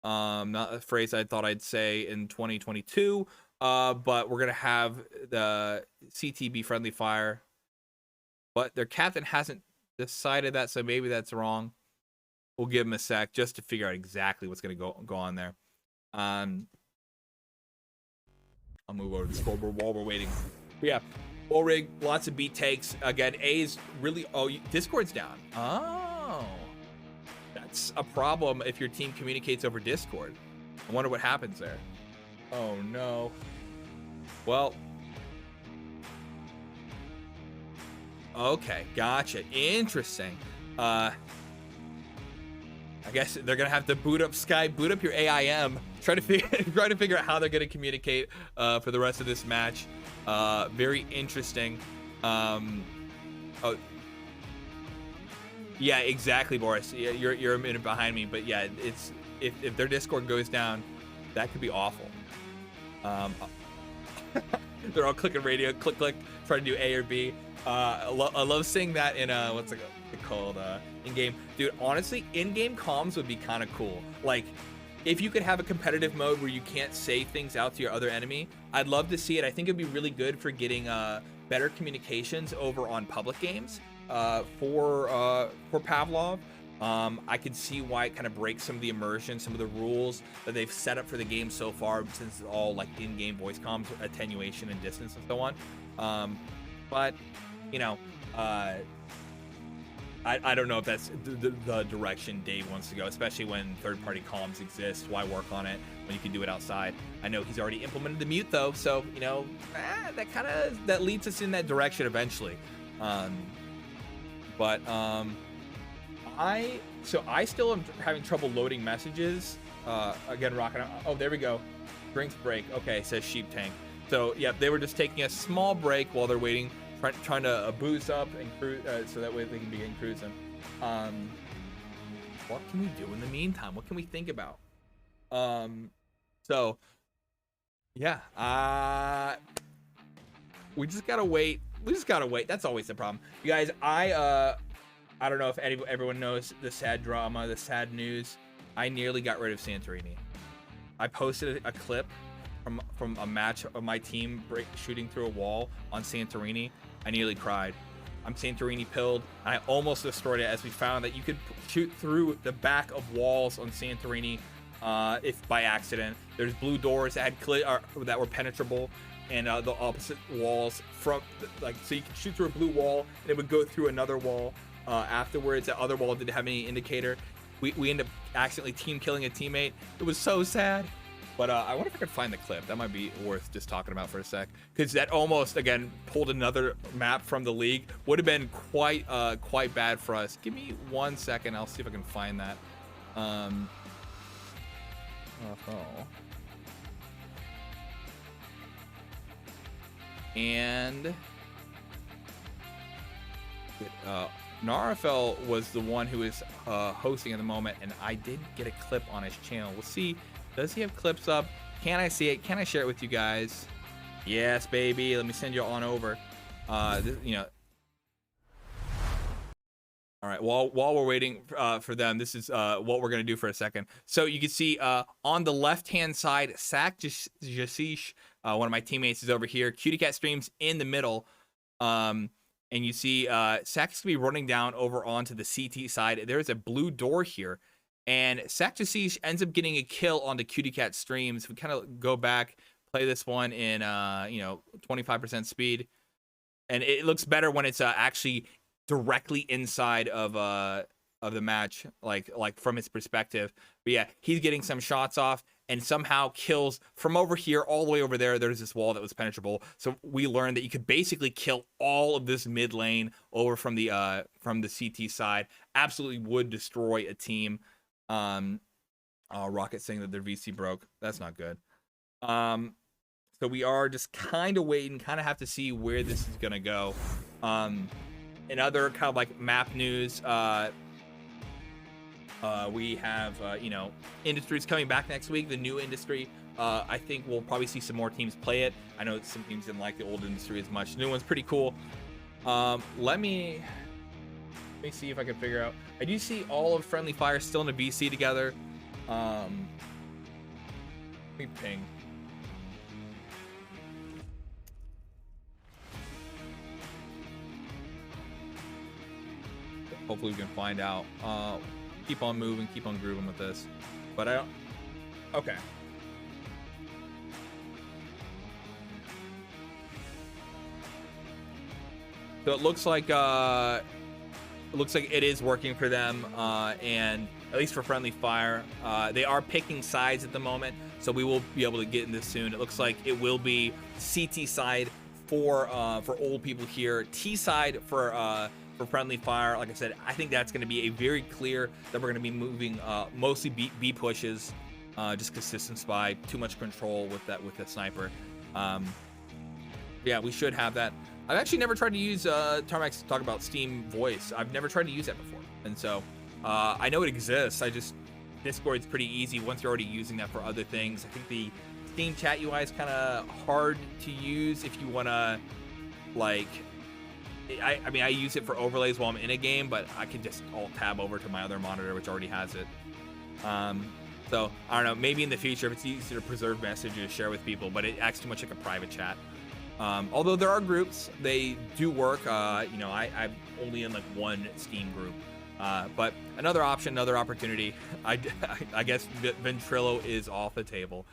not a phrase I thought I'd say in 2022, but we're going to have the CTB Friendly Fire. But their captain hasn't decided that, so maybe that's wrong. We'll give him a sec just to figure out exactly what's going to go on there. I'll move over to the scoreboard while we're waiting. But yeah, Ulrich, lots of beat takes. Again, A's really... Oh, Discord's down. Oh. That's a problem if your team communicates over Discord. I wonder what happens there. Oh, no. Well... Okay, gotcha. Interesting. I guess they're gonna have to boot up Skype, boot up your AIM, try to figure out how they're gonna communicate for the rest of this match. Very interesting. Oh, yeah, exactly, Boris. Yeah, you're a minute behind me, but yeah, it's if their Discord goes down, that could be awful. They're all clicking radio, click, trying to do A or B. I love seeing that in what's it called in-game. Dude, honestly, in-game comms would be kind of cool. Like, if you could have a competitive mode where you can't say things out to your other enemy, I'd love to see it. I think it'd be really good for getting better communications over on public games for Pavlov. I could see why it kind of breaks some of the immersion, some of the rules that they've set up for the game so far, since it's all like in-game voice comms, attenuation and distance and so on. But you know, I don't know if that's the direction Dave wants to go, especially when third-party comms exist. Why work on it when you can do it outside? I know he's already implemented the mute though, so you know that leads us in that direction eventually. I still am having trouble loading messages. Again, rocking. Oh, there we go. Drinks break. Okay, says Sheep Tank. So yeah, they were just taking a small break while they're waiting, trying to boost up and cruise, so that way they can begin cruising. What can we do in the meantime? What can we think about? So yeah, we just gotta wait. That's always the problem, you guys. I don't know if everyone knows the sad drama, the sad news I nearly got rid of Santorini. I posted a clip from a match of my team shooting through a wall on Santorini. I nearly cried. I'm Santorini pilled. I almost destroyed it, as we found that you could shoot through the back of walls on Santorini if by accident. There's blue doors that had that were penetrable, and the opposite walls from so you can shoot through a blue wall and it would go through another wall afterwards. That other wall didn't have any indicator. We end up accidentally team killing a teammate. It was so sad. But I wonder if I could find the clip. That might be worth just talking about for a sec, because that almost again pulled another map from the league. Would have been quite bad for us. Give me 1 second. I'll see if I can find that. And Narafel was the one who is hosting at the moment, and I did get a clip on his channel. We'll see. Does he have clips up? Can I see it? Can I share it with you guys? Yes, baby. Let me send you on over. You know. All right. While we're waiting for them, this is what we're gonna do for a second. So you can see on the left-hand side, Sak Jasish, one of my teammates, is over here. Cutie Cat Streams in the middle. And you see Sak's gonna be running down over onto the CT side. There is a blue door here. And Sak Jasish ends up getting a kill onto Cutie Cat Streams. We kind of go back, play this one in 25% speed, and it looks better when it's actually directly inside of the match, like from his perspective. But yeah, he's getting some shots off and somehow kills from over here all the way over there. There's this wall that was penetrable, so we learned that you could basically kill all of this mid lane over from the CT side. Absolutely would destroy a team. Rocket saying that their VC broke. That's not good. So we are just kind of waiting, kind of have to see where this is gonna go. In other kind of like map news, we have Industry's coming back next week. The new Industry. I think we'll probably see some more teams play it. I know some teams didn't like the old Industry as much. The new one's pretty cool. Let me see if I can figure out. I do see all of Friendly Fire still in a VC together. Let me ping. Hopefully we can find out. Keep on moving, keep on grooving with this. But I don't. Okay. So it looks like it is working for them, and at least for Friendly Fire, they are picking sides at the moment, so we will be able to get in this soon. It looks like it will be CT side for old people here, T side for Friendly Fire. Like I said, I think that's going to be a very clear that we're going to be moving mostly B pushes, just because System Spy, too much control with the sniper. Yeah, we should have that. I've actually never tried to use Tarmax to talk about Steam voice. I've never tried to use that before, and so I know it exists. Discord's pretty easy once you're already using that for other things. I think the Steam chat UI is kind of hard to use if you want to, like, I mean, I use it for overlays while I'm in a game, but I can just alt tab over to my other monitor, which already has it. So I don't know, maybe in the future if it's easier to preserve messages, share with people, but it acts too much like a private chat. Although there are groups, they do work. I'm only in like one Steam group. But another option, another opportunity. I guess Ventrilo is off the table.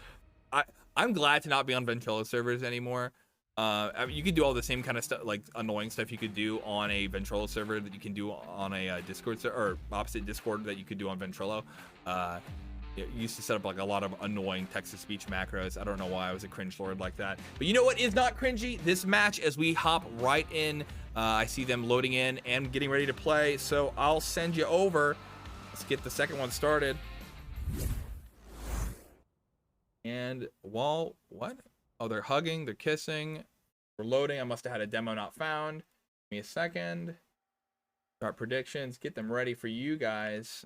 I'm glad to not be on Ventrilo servers anymore. I mean, you could do all the same kind of stuff, like annoying stuff you could do on a Ventrilo server that you can do on a Discord server, or opposite Discord that you could do on Ventrilo. You used to set up like a lot of annoying text-to-speech macros. I don't know why I was a cringe lord like that. But you know what is not cringy? This match, as we hop right in. I see them loading in and getting ready to play. So I'll send you over. Let's get the second one started. And what? Oh, they're hugging, they're kissing. We're loading. I must have had a demo not found. Give me a second. Start predictions. Get them ready for you guys.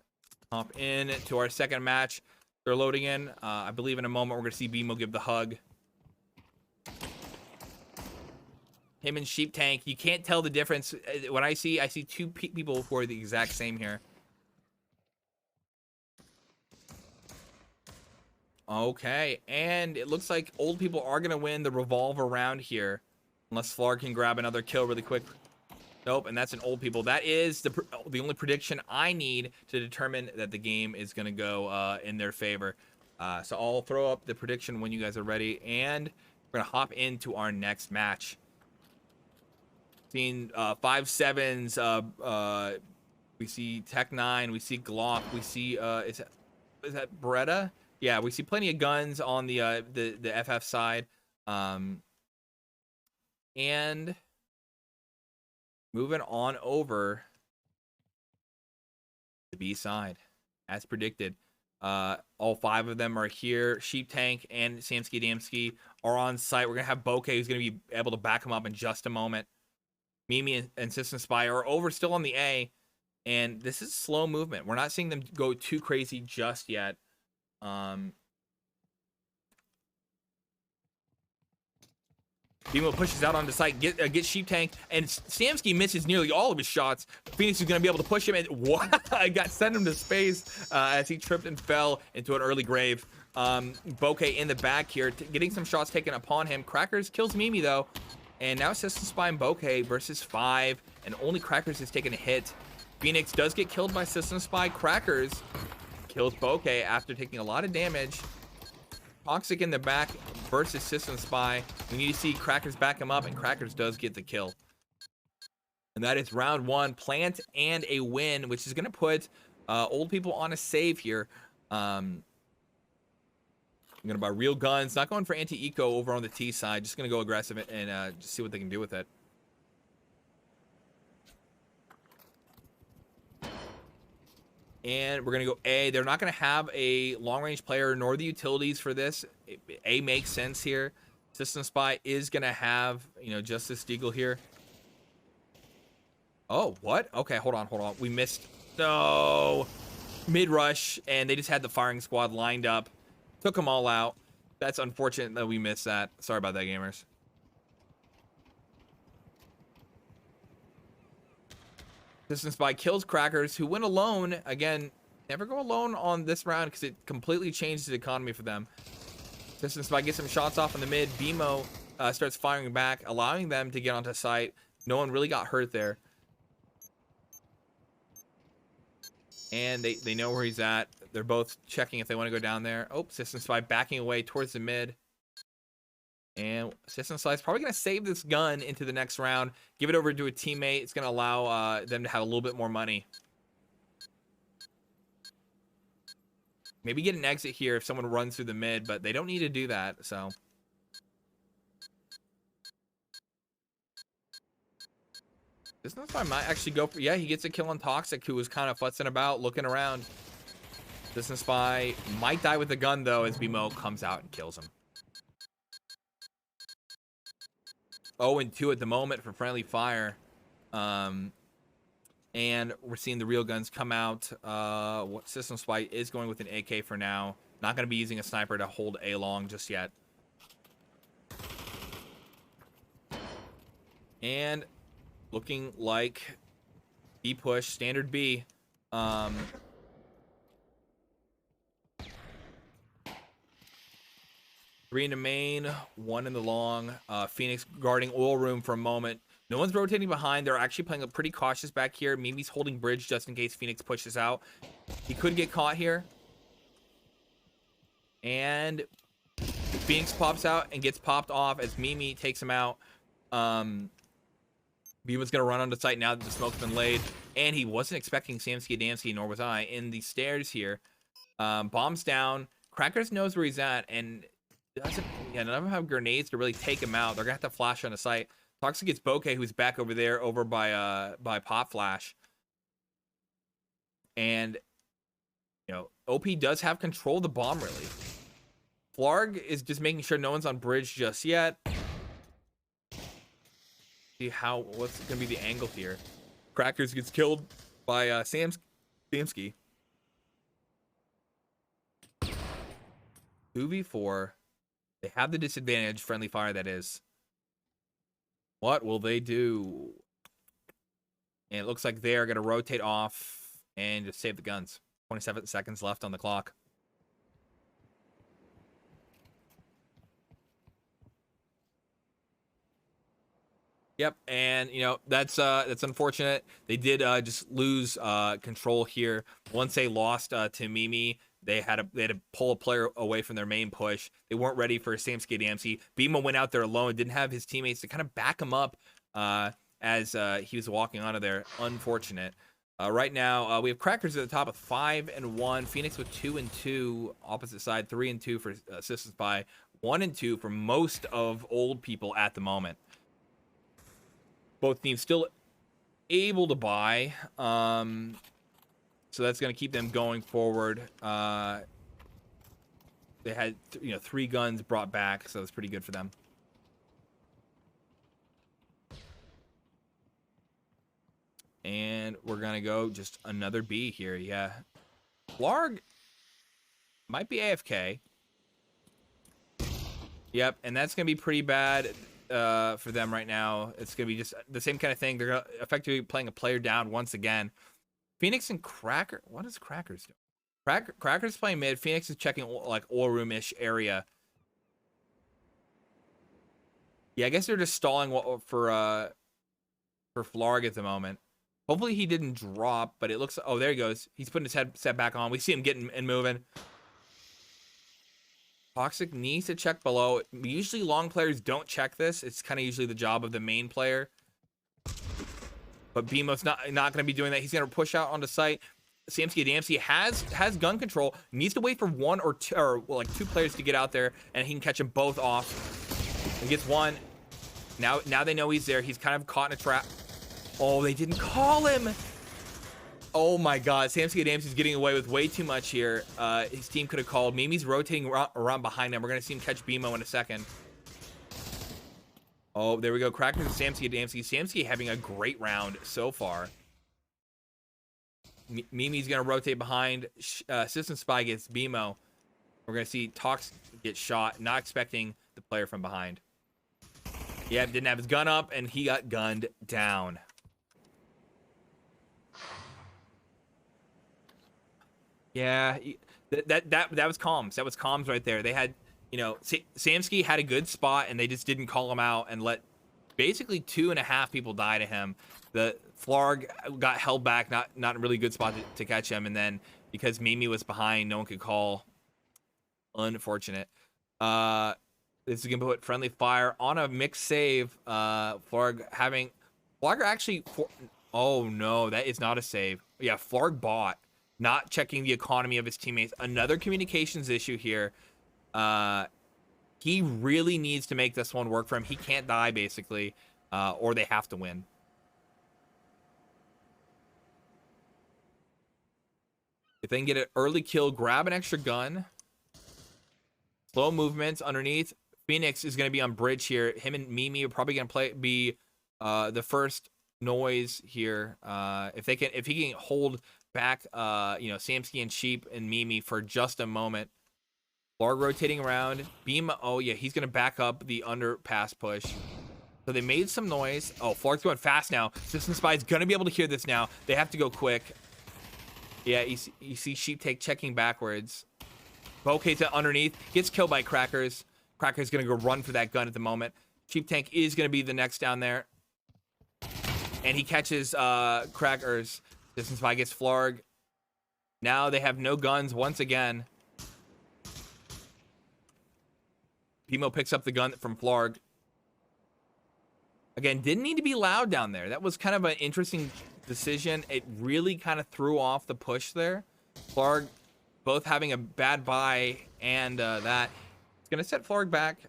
Hop in to our second match. They're loading in. I believe in a moment we're going to see BMO give the hug. Him and Sheep Tank. You can't tell the difference. When I see two people who are the exact same here. Okay, and it looks like old people are gonna win the revolver round here, unless Flarg can grab another kill really quick. Nope, and that's an old people. That is the only prediction I need to determine that the game is gonna go in their favor. So I'll throw up the prediction when you guys are ready, and we're gonna hop into our next match. Seeing 5.7s, we see Tech 9, we see Glock, we see is that Beretta? Yeah, we see plenty of guns on the FF side. And moving on over the B side, as predicted. All 5 of them are here. Sheep Tank and Samsky Damsky are on site. We're gonna have Bokeh, who's gonna be able to back him up in just a moment. Mimi and System Spy are over still on the A, and this is slow movement. We're not seeing them go too crazy just yet. Bimo pushes out onto site, gets Sheep Tank, and Samsky misses nearly all of his shots. Phoenix is going to be able to push him, and I got sent him to space as he tripped and fell into an early grave. Bokeh in the back here, getting some shots taken upon him. Crackers kills Mimi, though, and now System Spy and Bokeh versus 5, and only Crackers has taken a hit. Phoenix does get killed by System Spy. Crackers kills Bokeh after taking a lot of damage. Toxic in the back versus System Spy. We need to see Crackers back him up, and Crackers does get the kill. And that is round 1, plant and a win, which is going to put old people on a save here. I'm going to buy real guns, not going for anti-eco over on the T side, just going to go aggressive and just see what they can do with it. And we're going to go A. They're not going to have a long-range player nor the utilities for this. A makes sense here. System Spy is going to have, Justice Deagle here. Oh, what? Okay, hold on. We missed. No. Mid-rush, and they just had the firing squad lined up. Took them all out. That's unfortunate that we missed that. Sorry about that, gamers. System Spy kills Crackers, who went alone. Again, never go alone on this round because it completely changes the economy for them. System Spy gets some shots off in the mid. Bimo starts firing back, allowing them to get onto site. No one really got hurt there. And they know where he's at. They're both checking if they want to go down there. Oh, System Spy backing away towards the mid. And System Spy is probably going to save this gun into the next round. Give it over to a teammate. It's going to allow them to have a little bit more money. Maybe get an exit here if someone runs through the mid, but they don't need to do that, so. System Spy might actually go for... Yeah, he gets a kill on Toxic, who was kind of futzing about, looking around. System Spy might die with the gun, though, as Bimo comes out and kills him. 0-2 at the moment for friendly fire. And we're seeing the real guns come out. What System Spy is going with an AK for now. Not going to be using a sniper to hold A long just yet. And looking like B push, standard B. 3 in the main, 1 in the long. Phoenix guarding oil room for a moment. No one's rotating behind. They're actually playing pretty cautious back here. Mimi's holding bridge just in case Phoenix pushes out. He could get caught here. And Phoenix pops out and gets popped off as Mimi takes him out. Bima's going to run onto site now that the smoke's been laid. And he wasn't expecting Samsky Damsky, nor was I, in the stairs here. Bombs down. Crackers knows where he's at, and none of them have grenades to really take him out. They're going to have to flash on the site. Toxic gets Bokeh, who's back over there, over by Pop Flash. And, OP does have control of the bomb, really. Flarg is just making sure no one's on bridge just yet. See what's going to be the angle here. Crackers gets killed by Samsky. 2v4. They have the disadvantage, friendly fire that is. What will they do? And it looks like they're going to rotate off and just save the guns. 27 seconds left on the clock. Yep, and you know that's unfortunate. They did just lose control here. Once they lost to Mimi, they had to pull a player away from their main push. They weren't ready for Samsky Damsey. Bima went out there alone, didn't have his teammates to kind of back him up as he was walking onto there. Unfortunate. Right now, we have Crackers at the top with 5-1. Phoenix with 2-2. Opposite side, 3-2 for Systems by 1-2 for most of old people at the moment. Both teams still able to buy, so that's going to keep them going forward. They had 3 guns brought back, so that's pretty good for them. And we're going to go just another B here. Yeah. Flarg might be AFK. Yep, and that's going to be pretty bad for them right now. It's going to be just the same kind of thing. They're gonna effectively playing a player down once again. Phoenix and Cracker. What is Crackers doing? Crackers playing mid. Phoenix is checking like oil room-ish area. Yeah, I guess they're just stalling for Flarg at the moment. Hopefully he didn't drop, but it looks... Oh, there he goes. He's putting his headset back on. We see him getting and moving. Toxic needs to check below. Usually long players don't check this. It's kind of usually the job of the main player. But Bemo's not going to be doing that. He's going to push out onto site. Samsky Damsey has gun control. Needs to wait for one or two, or well, like 2 players to get out there, and he can catch them both off. He gets one. Now they know he's there. He's kind of caught in a trap. Oh, they didn't call him. Oh my God, Samsky Damsey's getting away with way too much here. His team could have called. Mimi's rotating around behind him. We're gonna see him catch Bimo in a second. Oh, there we go. Crackers and Samsky Damsey. Samsky having a great round so far. Mimi's gonna rotate behind. System Spy gets Bimo. We're gonna see Tox get shot. Not expecting the player from behind. Yeah, didn't have his gun up, and he got gunned down. Yeah, that was comms. That was comms right there. They had, Samsky had a good spot, and they just didn't call him out and let basically 2.5 people die to him. The Flarg got held back, not a really good spot to catch him, and then because Mimi was behind, no one could call. Unfortunate. This is gonna put friendly fire on a mixed save. Flarg actually. Oh no, that is not a save. Yeah, Flarg bought. Not checking the economy of his teammates. Another communications issue here. He really needs to make this one work for him. He can't die, basically, or they have to win. If they can get an early kill, grab an extra gun. Slow movements underneath. Phoenix is going to be on bridge here. Him and Mimi are probably going to be the first noise here. If he can hold back, Samsky and Sheep and Mimi for just a moment. Flarg rotating around. Beam. Oh yeah, he's gonna back up the underpass push. So they made some noise. Oh, Flarg's going fast now. System Spy's gonna be able to hear this now. They have to go quick. Yeah, you see Sheep take checking backwards. Okay, to underneath. Gets killed by Crackers. Crackers gonna go run for that gun at the moment. Sheep Tank is gonna be the next down there. And he catches Crackers. System Spy gets Flarg. Now they have no guns once again. Pimo picks up the gun from Flarg. Again, didn't need to be loud down there. That was kind of an interesting decision. It really kind of threw off the push there. Flarg both having a bad buy and that. It's going to set Flarg back.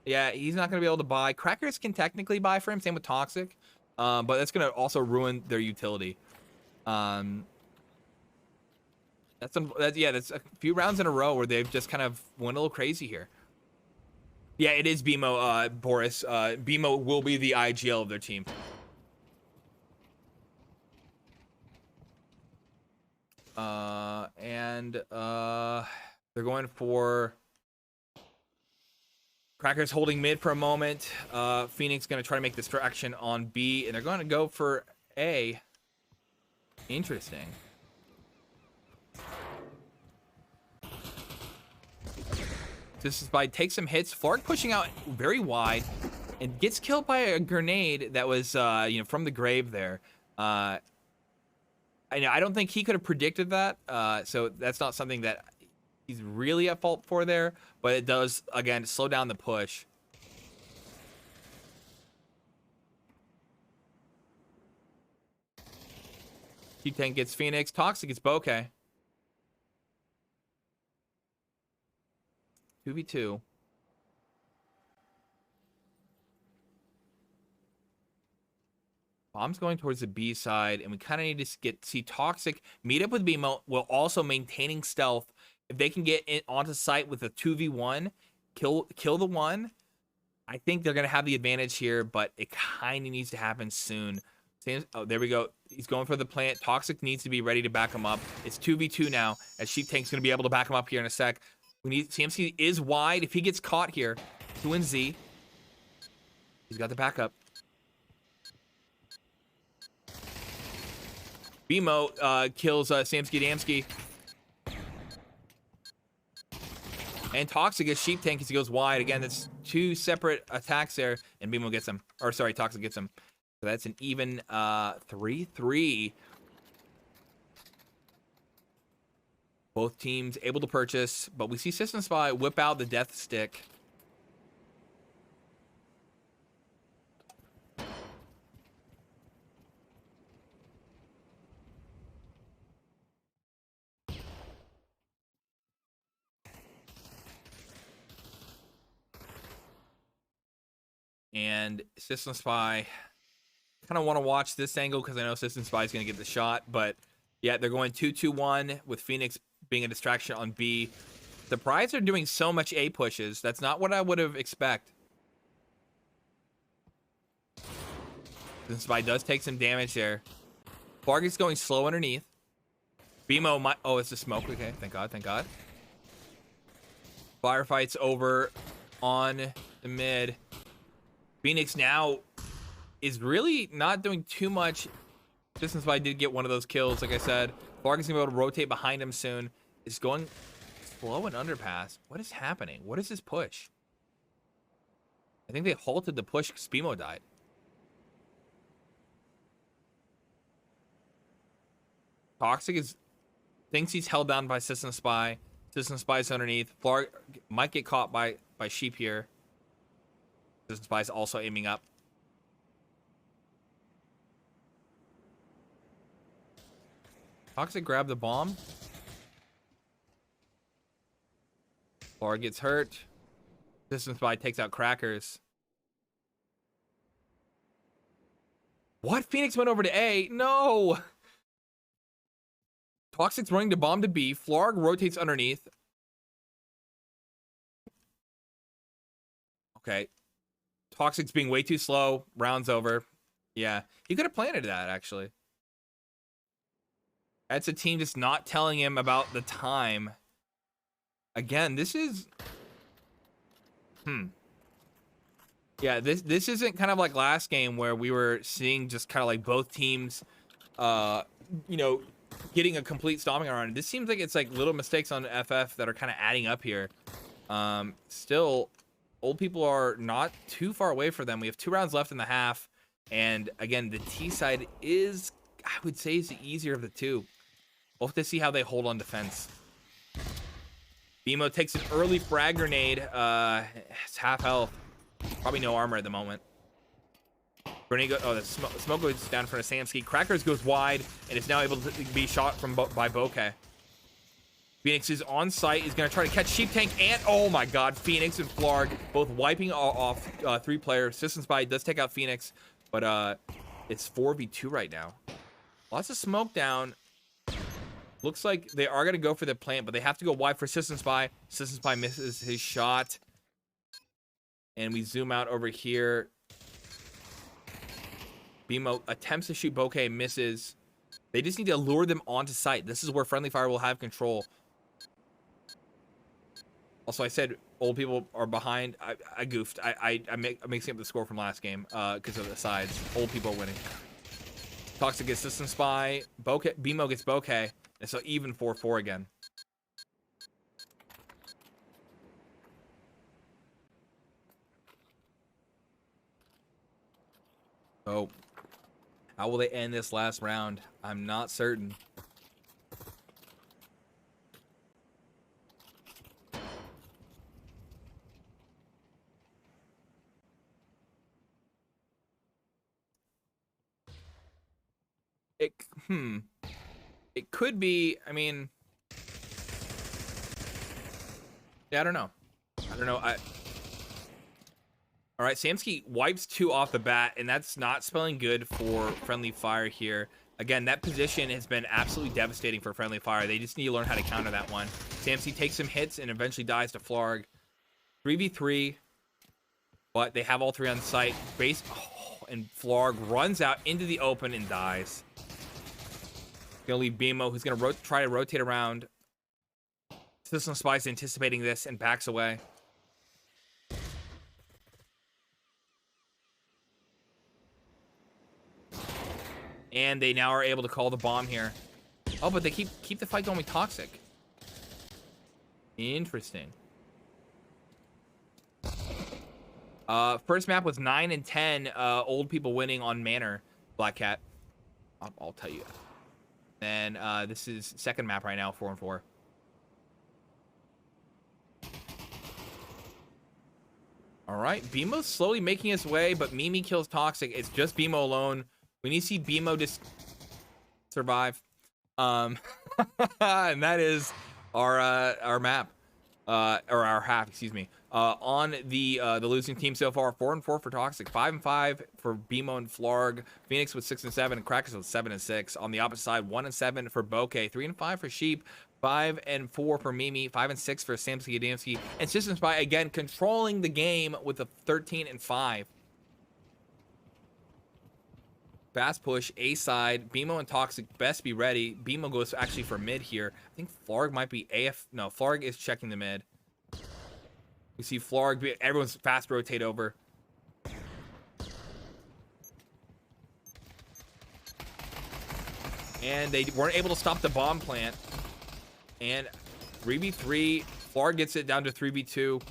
Yeah, he's not going to be able to buy. Crackers can technically buy for him. Same with Toxic. But that's going to also ruin their utility. That's a few rounds in a row where they've just kind of went a little crazy here. Yeah, it is Bimo, Boris. Bimo will be the IGL of their team. They're going for Crackers holding mid for a moment. Phoenix going to try to make distraction on B, and they're going to go for A. Interesting. This is by take some hits. Flarg pushing out very wide. and gets killed by a grenade that was, you know, from the grave there. I know I don't think he could have predicted that, so that's not something that he's really at fault for there. But it does again slow down the push. Q-Tank gets Phoenix. Toxic gets Bokeh. 2v2. Bomb's going towards the B side, and we kind of need to see Toxic meet up with BMO while also maintaining stealth. If they can get in onto site with a 2v1, kill the one, I think they're gonna have the advantage here, but it kind of needs to happen soon. Oh, there we go. He's going for the plant. Toxic needs to be ready to back him up. It's 2v2 now, as Sheeptank's gonna be able to back him up here in a sec. We need CMC is wide. If he gets caught here, 2 and Z. He's got the backup. BMO kills Samsky Damsky. And Toxic gets Sheep Tank as he goes wide. Again, that's 2 separate attacks there. And BMO gets him. Or sorry, Toxic gets him. So that's an even 3-3. Both teams able to purchase. But we see System Spy whip out the Death Stick. And System Spy, kind of want to watch this angle because I know System Spy is going to get the shot. But yeah, they're going 2-2-1 with Phoenix being a distraction on B. The Prides are doing so much A pushes. That's not what I would have expected. System Spy does take some damage there. Fargut's going slow underneath. BMO might... Oh, it's a smoke. Okay, thank God, thank God. Firefight's over on the mid. Phoenix now is really not doing too much. System Spy did get one of those kills, like I said. Fargut's gonna be able to rotate behind him soon. It's going slow and underpass. What is happening? What is this push? I think they halted the push because BMO died. Toxic thinks he's held down by System Spy. System Spy's underneath. Flarg might get caught by Sheep here. System Spy's also aiming up. Toxic grab the bomb. Flarg gets hurt. System Spy takes out Crackers. What? Phoenix went over to A? No! Toxic's running the bomb to B. Flarg rotates underneath. Okay. Toxic's being way too slow. Round's over. Yeah. He could have planted that, actually. That's a team just not telling him about the time. Again, this is... Yeah, this isn't kind of like last game where we were seeing just kind of like both teams, you know, getting a complete stomping around. This seems like it's like little mistakes on FF that are kind of adding up here. Still... Old people are not too far away for them. We have 2 rounds left in the half. And again, the T side is, I would say, is the easier of the two. We'll have to see how they hold on defense. BMO takes an early frag grenade. It's half health. Probably no armor at the moment. Grenade the smoke goes down in front of Samsky. Crackers goes wide and is now able to be shot by Bokeh. Phoenix is on site. He's going to try to catch Sheep Tank and... Oh my god, Phoenix and Flarg both wiping off 3 players. System Spy does take out Phoenix, but it's 4v2 right now. Lots of smoke down. Looks like they are going to go for the plant, but they have to go wide for System Spy. System Spy misses his shot. And we zoom out over here. BMO attempts to shoot Bokeh, misses. They just need to lure them onto site. This is where Friendly Fire will have control. Also, I said old people are behind. I goofed. I'm mixing up the score from last game because of the sides. Old people are winning. Toxic gets System Spy. BMO gets Bokeh. And so even 4-4 again. Oh, how will they end this last round? I'm not certain. It, it could be, I mean, yeah, I don't know. All right, Samsky wipes 2 off the bat, and that's not spelling good for Friendly Fire here. Again, that position has been absolutely devastating for Friendly Fire. They just need to learn how to counter that one. Samsky takes some hits and eventually dies to Flarg. 3v3, but they have all 3 on site. And Flarg runs out into the open and dies. Gonna leave BMO, who's gonna try to rotate around. System Spy's anticipating this and backs away. And they now are able to call the bomb here. Oh, but they keep the fight going with Toxic. Interesting. First map was 9 and 10. Old people winning on Manor. Black Cat. I'll tell you. And this is second map right now, 4 and 4. All right, BMO's slowly making his way, but Mimi kills Toxic. It's just BMO alone. We need to see BMO just survive. And that is our map. Or our half, excuse me. On the losing team so far, 4 and 4 for Toxic, 5 and 5 for BMO and Flarg, Phoenix with 6 and 7, and Crackers with 7 and 6. On the opposite side, 1 and 7 for Bokeh, 3 and 5 for Sheep, 5 and 4 for Mimi, 5 and 6 for Samsky Adamski, and System Spy again controlling the game with a 13 and 5. Fast push, A side, BMO and Toxic best be ready. BMO goes actually for mid here. I think Flarg might be AF. No, Flarg is checking the mid. We see Flarg, everyone's fast rotate over. And they weren't able to stop the bomb plant. And 3v3, Flarg gets it down to 3v2.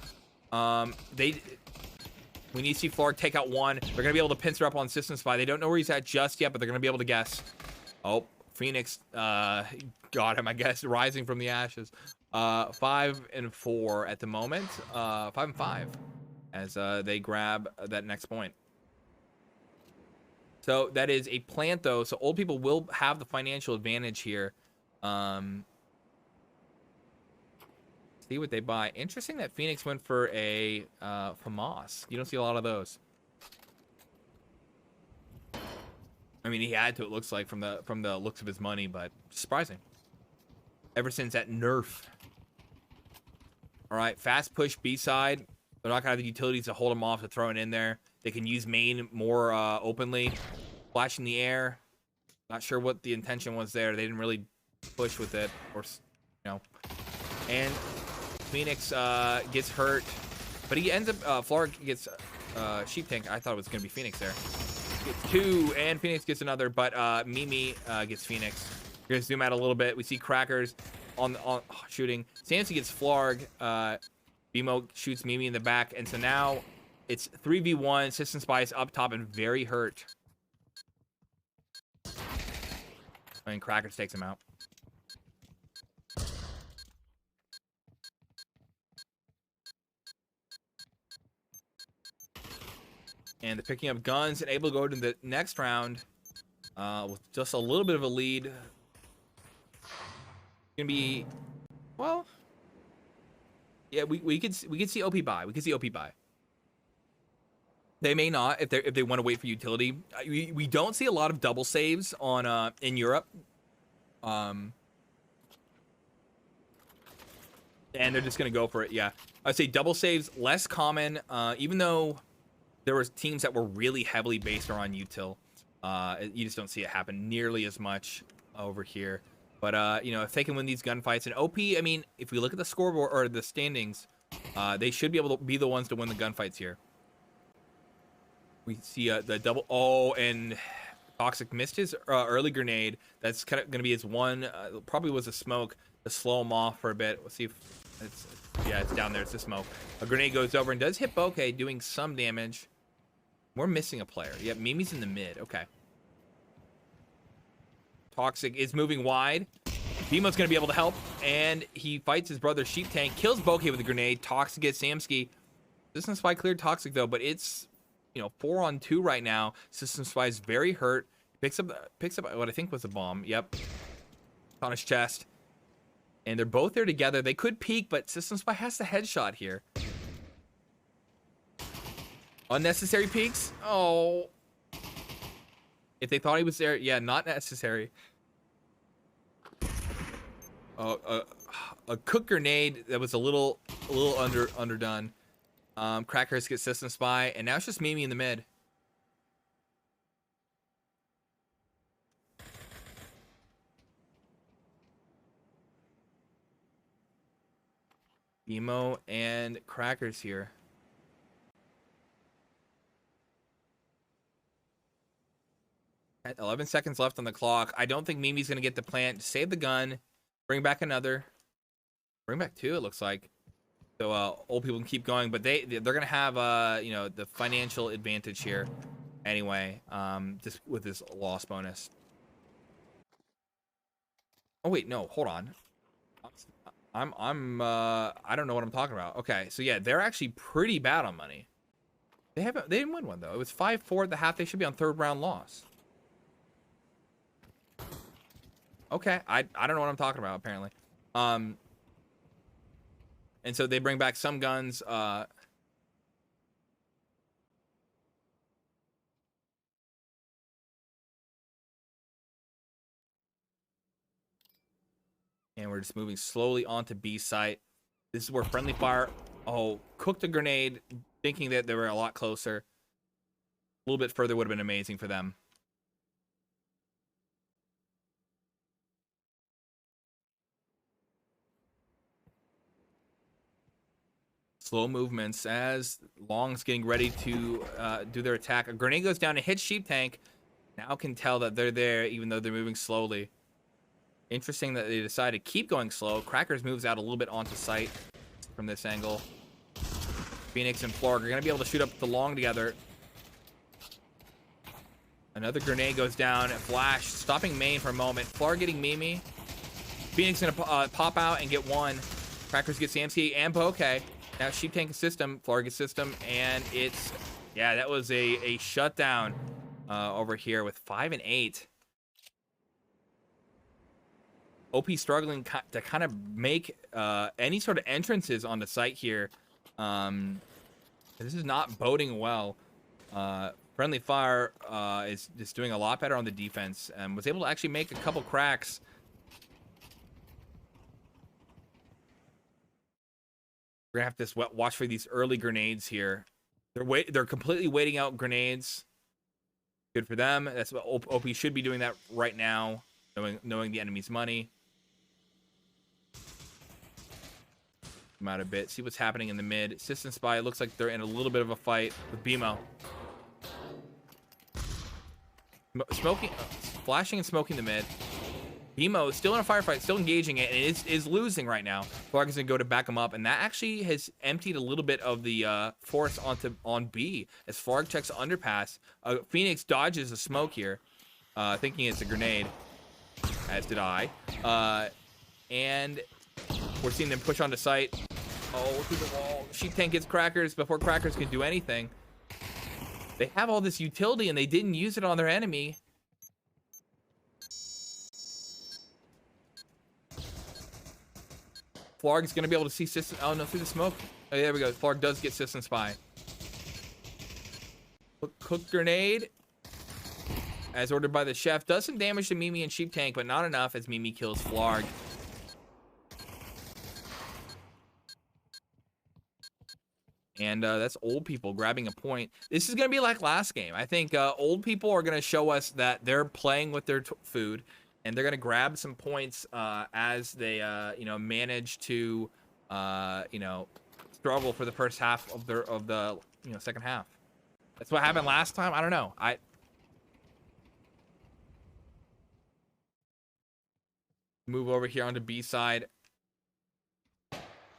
We need to see Flarg take out one. They're going to be able to pincer up on System Spy. They don't know where he's at just yet, but they're going to be able to guess. Oh, Phoenix got him, I guess, rising from the ashes. 5 and 4 at the moment. 5 and 5 as they grab that next point. So that is a plant, though. So old people will have the financial advantage here. See what they buy. Interesting that Phoenix went for a FAMAS. You don't see a lot of those. I mean, he had to, it looks like, from the looks of his money, but surprising. Ever since that nerf. All right, fast push B side. They're not gonna have the utilities to hold him off to throw it in there. They can use main more openly. Flash in the air. Not sure what the intention was there. They didn't really push with it, or And Phoenix gets hurt, but he ends up Flarg gets Sheep Tank. I thought it was gonna be Phoenix there. Gets 2, and Phoenix gets another, but Mimi gets Phoenix. We're gonna zoom out a little bit. We see Crackers on shooting. Samsky gets Flarg. BMO shoots Mimi in the back, and so now it's 3v1. System Spy is up top and very hurt. And Crackers takes him out. And they're picking up guns and able to go to the next round with just a little bit of a lead. Gonna be, well, yeah, we could see OP buy. We could see OP buy. They may not if they want to wait for utility. We don't see a lot of double saves on in Europe. And they're just gonna go for it. Yeah, I'd say double saves less common. Even though there was teams that were really heavily based around util, you just don't see it happen nearly as much over here. But if they can win these gunfights, and OP, I mean, if we look at the scoreboard or the standings, they should be able to be the ones to win the gunfights here. We see the double. Oh, and Toxic missed his early grenade. That's kind of going to be his one. Probably was a smoke to slow him off for a bit. Let's see if it's down there. It's a smoke. A grenade goes over and does hit Bokeh, doing some damage. We're missing a player. Yep, Mimi's in the mid. Okay. Toxic is moving wide. Demo's going to be able to help, and he fights his brother Sheep Tank, kills Bokeh with a grenade. Toxic gets Samsky. System Spy cleared Toxic, though, but it's, 4-on-2 right now. System Spy is very hurt. Picks up what I think was a bomb. Yep. On his chest. And they're both there together. They could peek, but System Spy has the headshot here. Unnecessary peeks? Oh. If they thought he was there, yeah, not necessary. A cook grenade that was a little underdone. Crackers get System Spy, and now it's just Mimi in the mid. Emo and Crackers here. At 11 seconds left on the clock. I don't think Mimi's going to get the plant. Save the gun. Bring back another. Bring back two, it looks like. So old people can keep going. But they're going to have, the financial advantage here. Anyway, just with this loss bonus. Oh, wait. No, hold on. I don't know what I'm talking about. Okay, so yeah, they're actually pretty bad on money. They didn't win one, though. It was 5-4 at the half. They should be on third round loss. Okay, I don't know what I'm talking about, apparently. And so they bring back some guns. And we're just moving slowly onto B site. This is where friendly fire, cooked a grenade, thinking that they were a lot closer. A little bit further would have been amazing for them. Slow movements as Long's getting ready to do their attack. A grenade goes down and hits Sheep Tank. Now can tell that they're there even though they're moving slowly. Interesting that they decide to keep going slow. Crackers moves out a little bit onto site from this angle. Phoenix and Florg are going to be able to shoot up the Long together. Another grenade goes down. Flash stopping main for a moment. Florg getting Mimi. Phoenix going to pop out and get one. Crackers get Samsky and Bokeh. Now Sheep Tank system, Florg system, and it's, yeah, that was a shutdown over here with 5 and 8. OP struggling to kind of make any sort of entrances on the site here. This is not boding well. Friendly Fire is just doing a lot better on the defense and was able to actually make a couple cracks. We're gonna have to watch for these early grenades here. They're completely waiting out grenades. Good for them. That's what OP should be doing that right now, knowing the enemy's money. Come out a bit. See what's happening in the mid. System Spy looks like they're in a little bit of a fight with BMO. Smoking, flashing and smoking the mid. BMO is still in a firefight, still engaging it, and is losing right now. Florg is going to go to back him up, and that actually has emptied a little bit of the force on B as Florg checks underpass. Phoenix dodges a smoke here, thinking it's a grenade, as did I. And we're seeing them push onto site. Oh, through the wall. Sheep Tank gets Crackers before Crackers can do anything. They have all this utility, and they didn't use it on their enemy. Florg's going to be able to see System... Oh, no, through the smoke. Oh, there we go. Florg does get System Spy. Cook grenade. As ordered by the chef. Does some damage to Mimi and Sheep Tank, but not enough as Mimi kills Florg. And that's old people grabbing a point. This is going to be like last game. I think old people are going to show us that they're playing with their food. And they're going to grab some points as they, manage to, struggle for the first half of the second half. That's what happened last time. I don't know. Move over here onto B side.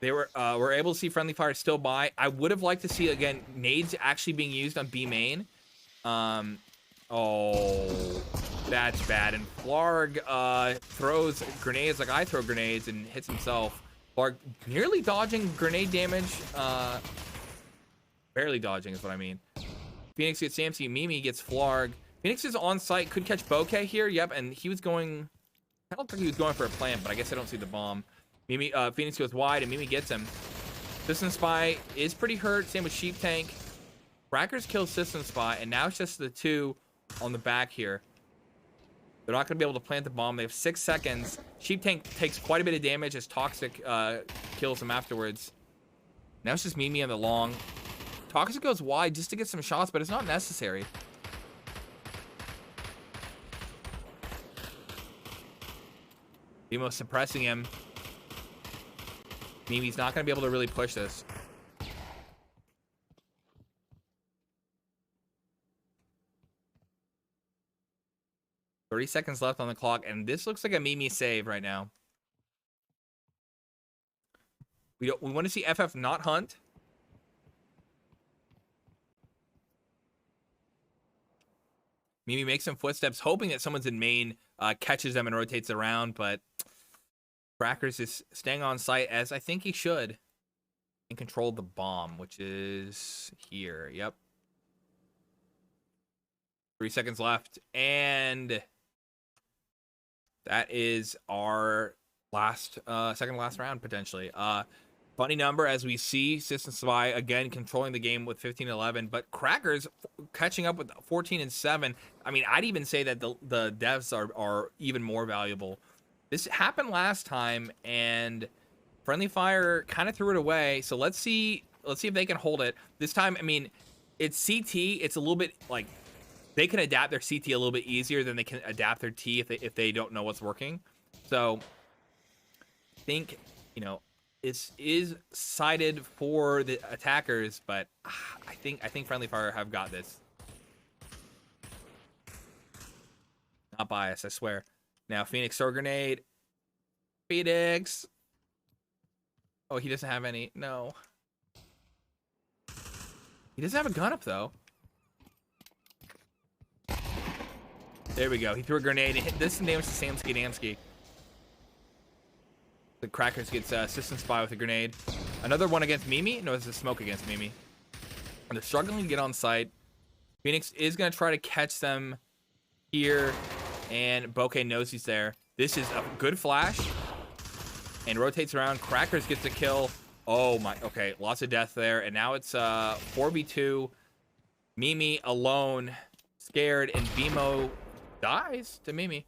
They were able to see friendly fire still by. I would have liked to see again nades actually being used on B main. Oh, that's bad. And Flarg throws grenades like I throw grenades and hits himself. Flarg nearly dodging grenade damage. Barely dodging is what I mean. Phoenix gets Samsky. Mimi gets Flarg. Phoenix is on site. Could catch Bokeh here. Yep, and he was going... I don't think he was going for a plant, but I guess I don't see the bomb. Mimi, Phoenix goes wide, and Mimi gets him. System Spy is pretty hurt. Same with Sheep Tank. Crackers kills System Spy, and now it's just the two on the back here. They're not going to be able to plant the bomb. They have 6 seconds. Sheep Tank takes quite a bit of damage as Toxic kills him afterwards. Now it's just Mimi on the long. Toxic goes wide just to get some shots, but it's not necessary. Demo suppressing him. Mimi's not going to be able to really push this. $30 seconds left on the clock, and this looks like a Mimi save right now. We want to see FF not hunt. Mimi makes some footsteps, hoping that someone's in main, catches them and rotates around, but Crackers is staying on site, as I think he should, and control the bomb, which is here. Yep. 3 seconds left, and that is our last, second last round, potentially. Funny number, as we see System Spy again controlling the game with 15-11, but Crackers catching up with 14-7. I mean, I'd even say that the devs are even more valuable. This happened last time, and Friendly Fire kind of threw it away. So let's see if they can hold it this time. I mean, it's CT. It's a little bit like they can adapt their CT a little bit easier than they can adapt their T if they don't know what's working. So I think, you know, this is sided for the attackers, but I think Friendly Fire have got this. Not biased, I swear. Now Phoenix throw grenade. Phoenix. Oh, he doesn't have any. No. He doesn't have a gun up though. There we go. He threw a grenade and hit this damage to Samsky. The Crackers gets System Spy with a grenade. Another one against Mimi. No, it's a smoke against Mimi. And they're struggling to get on site. Phoenix is going to try to catch them here. And Bokeh knows he's there. This is a good flash. And rotates around. Crackers gets a kill. Oh my. Okay, lots of death there. And now it's 4v2. Mimi alone. Scared. And Bimo dies to Mimi.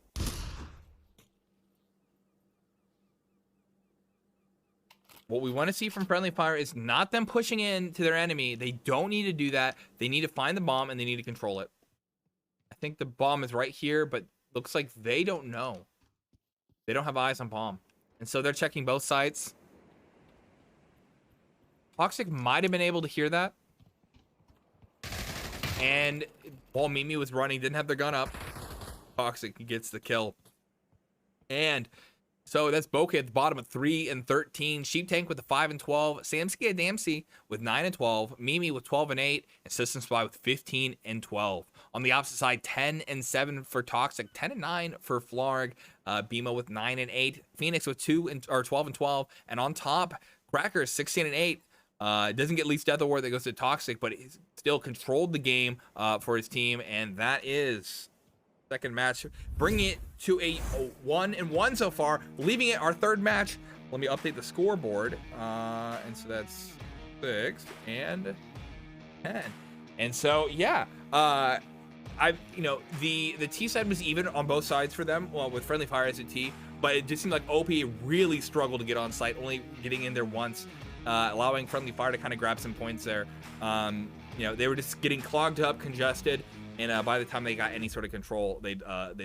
What we want to see from Friendly Fire is not them pushing in to their enemy. They don't need to do that. They need to find the bomb and they need to control it. I think the bomb is right here, but looks like they don't know. They don't have eyes on bomb. And so they're checking both sides. Toxic might have been able to hear that. And while Mimi was running, didn't have their gun up. Toxic gets the kill. And so that's Bokeh at the bottom of 3 and 13. Sheep Tank with the 5 and 12. Samsky Damsey with 9 and 12. Mimi with 12 and 8. And System Spy with 15 and 12. On the opposite side, 10 and 7 for Toxic. 10 and 9 for Flarg. Bimo with 9 and 8. Phoenix with 12 and 12. And on top, Crackers 16 and 8. Doesn't get least death award that goes to Toxic, but he's still controlled the game for his team. And that is second match, bringing it to a 1-1 so far, leaving it our third match. Let me update the scoreboard, and so that's 6 and 10. And so yeah, the T side was even on both sides for them, well, with Friendly Fire as a T, but it just seemed like OP really struggled to get on site, only getting in there once, allowing Friendly Fire to kind of grab some points there. They were just getting clogged up, congested. And by the time they got any sort of control, they'd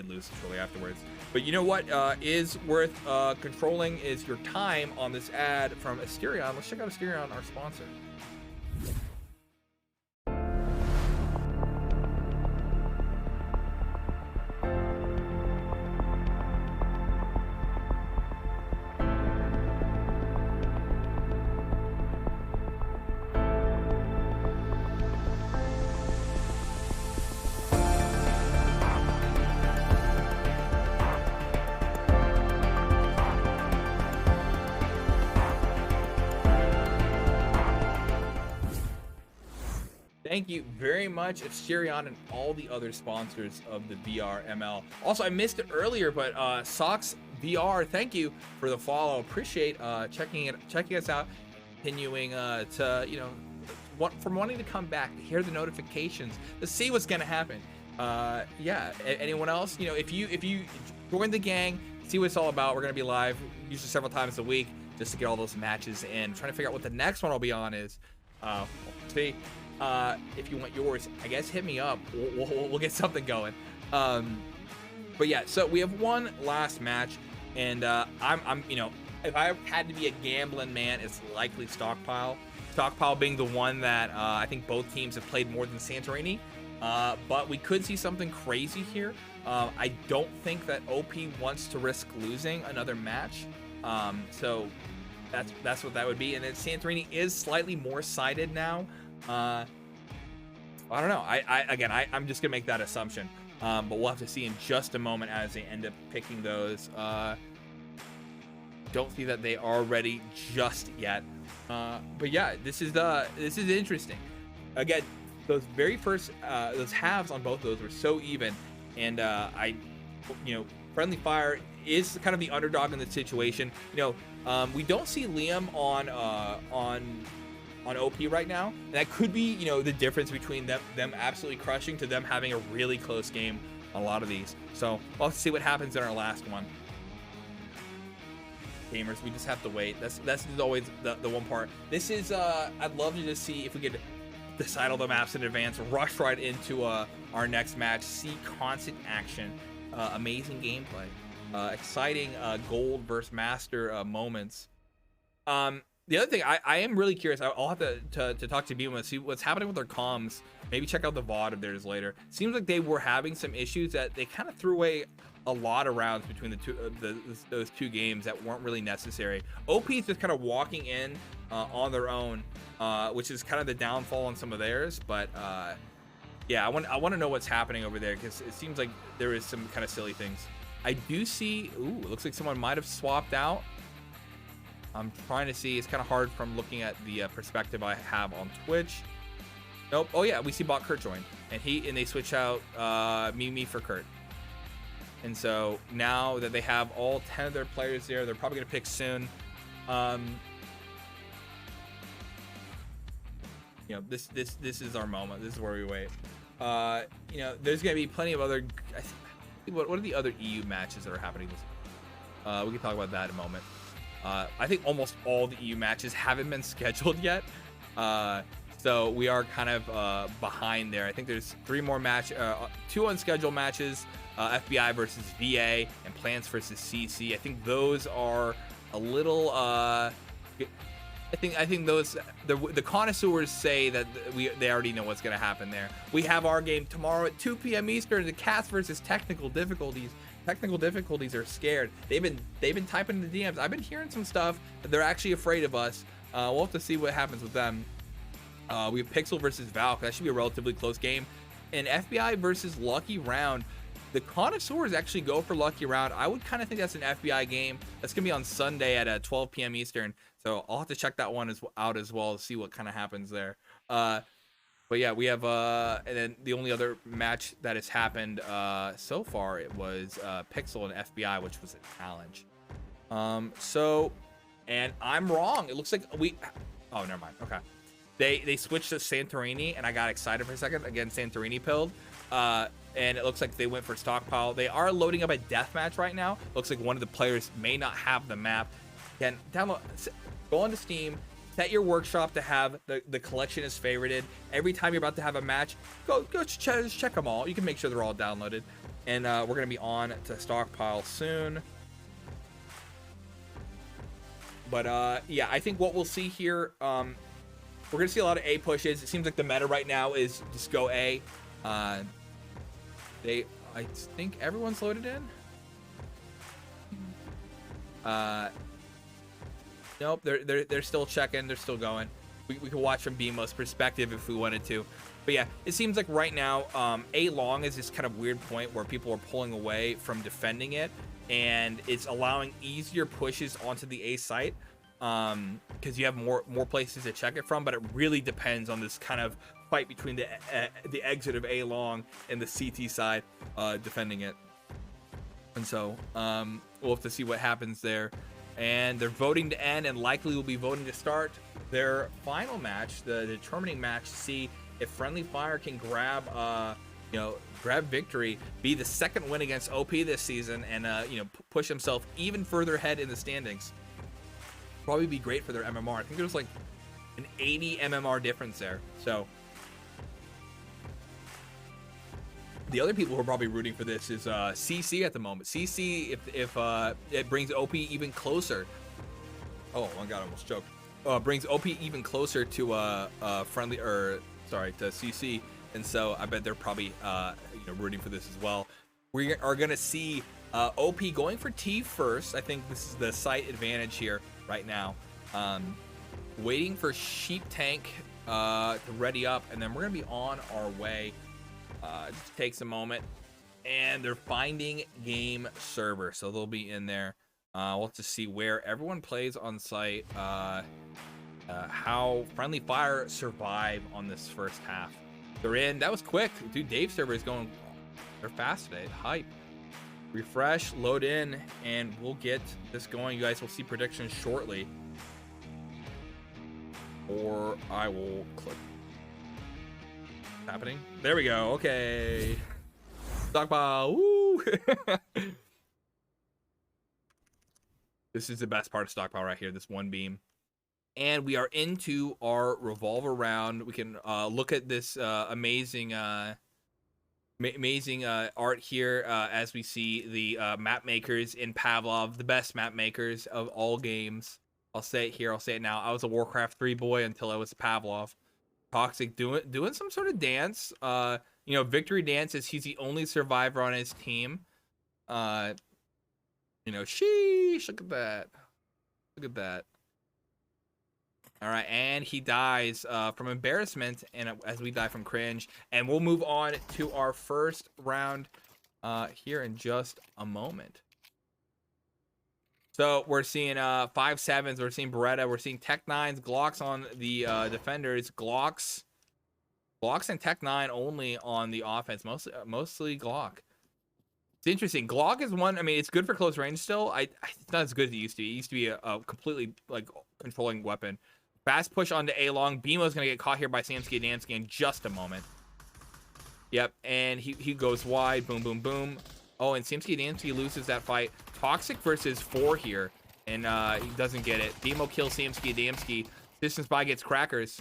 lose shortly afterwards. But you know what is worth controlling is your time on this ad from Asterion. Let's check out Asterion, our sponsor. Thank you very much, Asterion, and all the other sponsors of the VRML. Also, I missed it earlier, but Socks VR, thank you for the follow. Appreciate checking us out, continuing to from wanting to come back, to hear the notifications, to see what's gonna happen. Yeah, anyone else? If you join the gang, see what it's all about. We're gonna be live usually several times a week just to get all those matches in. Trying to figure out what the next one will be on is. See. If you want yours, I guess hit me up. We'll get something going. But yeah, so we have one last match, and I'm if I had to be a gambling man, it's likely Stockpile. Stockpile being the one that I think both teams have played more than Santorini. But we could see something crazy here. I don't think that OP wants to risk losing another match. So that's what that would be. And then Santorini is slightly more sided now. I don't know. I'm just gonna make that assumption. But we'll have to see in just a moment as they end up picking those. Don't see that they are ready just yet. But yeah, this is interesting. Again, those very first those halves on both of those were so even, and Friendly Fire is kind of the underdog in the situation. We don't see Liam on OP right now, and that could be the difference between them absolutely crushing to them having a really close game on a lot of these. So we'll have to see what happens in our last one. Gamers, we just have to wait. That's always the one part. This is I'd love to just see if we could decide all the maps in advance, rush right into our next match, see constant action, amazing gameplay, exciting gold versus master moments. The other thing, I am really curious. I'll have to talk to Beam and see what's happening with their comms. Maybe check out the VOD of theirs later. Seems like they were having some issues that they kind of threw away a lot of rounds between the two those two games that weren't really necessary. OP is just kind of walking in on their own, which is kind of the downfall on some of theirs. But yeah, I want to know what's happening over there, because it seems like there is some kind of silly things. I do see. Ooh, it looks like someone might have swapped out. I'm trying to see. It's kind of hard from looking at the perspective I have on Twitch. Nope. Oh yeah, we see bot Kurt join, and they switch out Mimi for Kurt. And so now that they have all 10 of their players there, they're probably gonna pick soon. This is our moment. This is where we wait. There's gonna be plenty of other. What are the other EU matches that are happening this? We can talk about that in a moment. I think almost all the EU matches haven't been scheduled yet, so we are kind of behind there. I think there's 3 more two unscheduled matches, FBI versus VA and Plants versus CC. I think those are a little. I think those the connoisseurs say that they already know what's going to happen there. We have our game tomorrow at 2 p.m. Eastern. The Cats versus Technical Difficulties. Technical Difficulties are scared. They've been typing in the DMs. I've been hearing some stuff that they're actually afraid of us. We'll have to see what happens with them. We have Pixel versus Valk. That should be a relatively close game. And FBI versus Lucky Round. The connoisseurs actually go for Lucky Round. I would kind of think that's an FBI game. That's gonna be on Sunday at 12 p.m. Eastern. So I'll have to check that one out as well to see what kind of happens there. But yeah, we have and then the only other match that has happened so far, it was Pixel and FBI, which was a challenge. And I'm wrong. It looks like oh, never mind. Okay. They switched to Santorini, and I got excited for a second. Again, Santorini pilled. And it looks like they went for Stockpile. They are loading up a deathmatch right now. Looks like one of the players may not have the map. Again, go onto Steam, set your workshop to have the collection is favorited. Every time you're about to have a match, go check them all. You can make sure they're all downloaded. And we're going to be on to Stockpile soon. But yeah, I think what we'll see here, we're going to see a lot of A pushes. It seems like the meta right now is just go A. I think everyone's loaded in. Nope, they're still checking. They're still going. We can watch from BMO's perspective if we wanted to. But yeah, it seems like right now, A long is this kind of weird point where people are pulling away from defending it, and it's allowing easier pushes onto the A site. Because you have more places to check it from, but it really depends on this kind of fight between the exit of A long and the CT side defending it. And so we'll have to see what happens there. And they're voting to end, and likely will be voting to start their final match, the determining match, to see if Friendly Fire can grab grab victory, be the second win against OP this season, and push himself even further ahead in the standings. Probably be great for their MMR. I think there's like an 80 MMR difference there. So the other people who are probably rooting for this is CC at the moment. CC, if it brings OP even closer. Oh my god, I almost choked. Brings OP even closer to to CC, and so I bet they're probably rooting for this as well. We are gonna see OP going for T first. I think this is the site advantage here right now. Waiting for Sheep Tank to ready up, and then we're gonna be on our way. Just takes a moment, and they're finding game server, so they'll be in there. We'll have to see where everyone plays on site, how Friendly Fire survive on this first half. They're in. That was quick, dude. Dave's server is going. They're fast today. Hype. Refresh, load in, and we'll get this going. You guys will see predictions shortly, or I will click. Happening. There we go. Okay. Stockpile. Woo. This is the best part of stockpile right here. This one beam. And we are into our revolver round. We can look at this amazing art here as we see the map makers in Pavlov, the best map makers of all games. I'll say it here. I'll say it now. I was a Warcraft 3 boy until I was Pavlov. Toxic doing some sort of dance. Victory dances. He's the only survivor on his team. Sheesh, look at that. Look at that. All right, and he dies from embarrassment, and as we die from cringe. And we'll move on to our first round here in just a moment. So we're seeing 5.7s, we're seeing Beretta, we're seeing Tech 9s, Glocks on the defenders, Glocks and Tech 9 only on the offense, mostly Glock. It's interesting. Glock is one. I mean, it's good for close range still. It's not as good as it used to be. It used to be a completely controlling weapon. Fast push onto A long. Bemo's gonna get caught here by Samsky Adamski in just a moment. Yep, and he goes wide. Boom, boom, boom. Oh, and Samsky Adamski loses that fight. Toxic versus 4 here, and he doesn't get it. Bemo kills Samsky Adamski. Distance by gets crackers.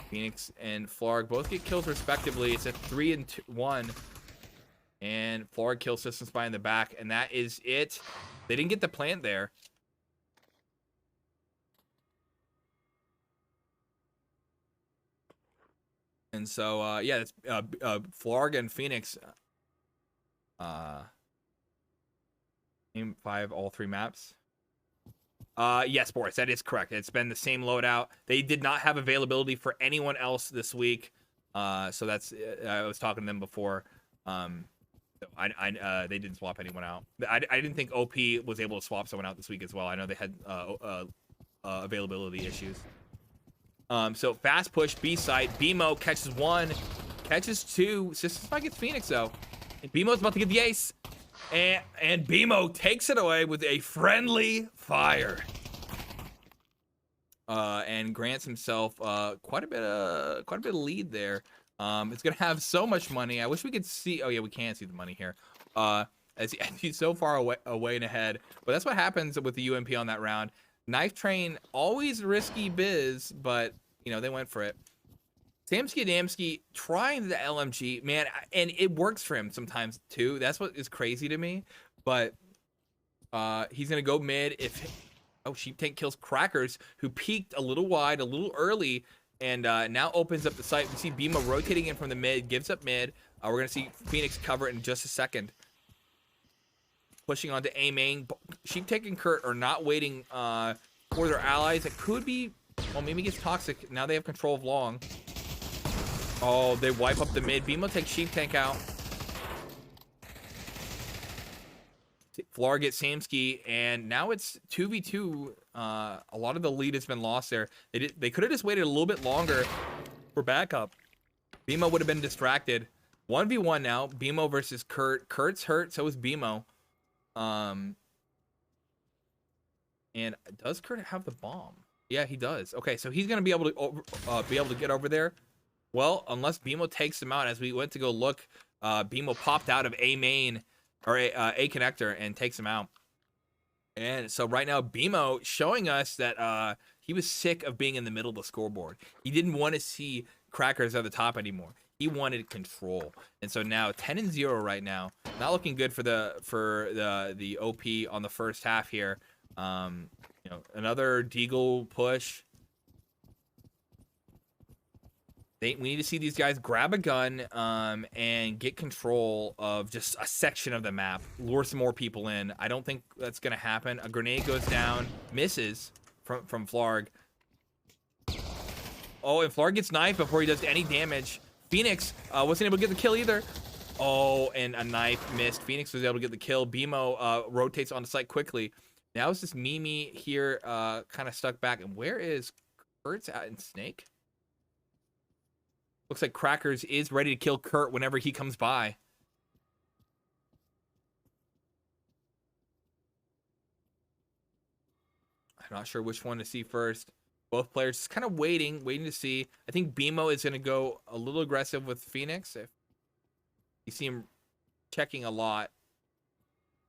Phoenix and Flarg both get kills respectively. It's a 3-1. And Flarg kills System Spy in the back, and that is it. They didn't get the plant there. And so, yeah, it's Flarg and Phoenix. Game 5, all 3 maps. Yes, Boris, that is correct. It's been the same loadout. They did not have availability for anyone else this week. So that's, I was talking to them before. They didn't swap anyone out. I didn't think OP was able to swap someone out this week as well. I know they had availability issues. So fast push B side. Bemo catches 1, catches 2. System Spy gets Phoenix though. And Bemo's about to get the ace. And Bemo takes it away with a friendly fire. And grants himself quite a bit of lead there. It's gonna have so much money. I wish we could see. Oh yeah, we can't see the money here. As he's so far away and ahead. But that's what happens with the UMP on that round. Knife Train, always risky biz, but they went for it. Samsky Adamski trying the LMG, man, and it works for him sometimes too. That's what is crazy to me. But he's gonna go mid. Sheep Tank kills Crackers, who peeked a little wide, a little early, and now opens up the site. We see Bemo rotating in from the mid, gives up mid. We're gonna see Phoenix cover it in just a second. Pushing onto A main. Sheep Tank and Kurt are not waiting for their allies. It could be, well, maybe it gets Toxic. Now they have control of long. Oh, they wipe up the mid. Bemo takes Sheep Tank out. Flar gets Samsky, and now it's 2v2. A lot of the lead has been lost there. They could have just waited a little bit longer for backup. BMO would have been distracted. 1v1 now. BMO versus Kurt. Kurt's hurt, so is BMO. And does Kurt have the bomb? Yeah, he does. Okay, so he's gonna be able to get over there. Well, unless BMO takes him out. As we went to go look, BMO popped out of A main or A connector and takes him out. And so right now, BMO showing us that he was sick of being in the middle of the scoreboard. He didn't want to see Crackers at the top anymore. He wanted control. And so now 10-0 right now. Not looking good for the OP on the first half here. You know, another Deagle push. We need to see these guys grab a gun and get control of just a section of the map. Lure some more people in. I don't think that's going to happen. A grenade goes down. Misses from Flarg. Oh, and Flarg gets knifed before he does any damage. Phoenix wasn't able to get the kill either. Oh, and a knife missed. Phoenix was able to get the kill. BMO rotates onto site quickly. Now it's this Mimi here kind of stuck back. And where is Kurt's at in Snake? Looks like Crackers is ready to kill Kurt whenever he comes by. I'm not sure which one to see first. Both players just kind of waiting to see. I think BMO is going to go a little aggressive with Phoenix. If you see him checking a lot.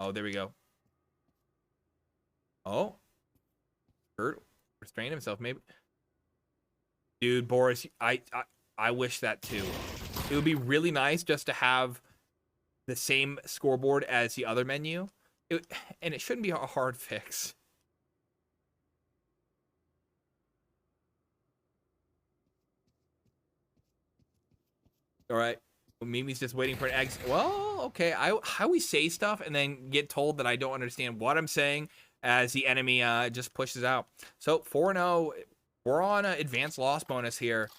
Oh, there we go. Oh. Kurt restrained himself, maybe. Dude, Boris, I wish that too. It would be really nice just to have the same scoreboard as the other menu. And it shouldn't be a hard fix. All right. Mimi's just waiting for an exit. Well, okay. How we say stuff and then get told that I don't understand what I'm saying as the enemy just pushes out. So 4-0. We're on an advanced loss bonus here.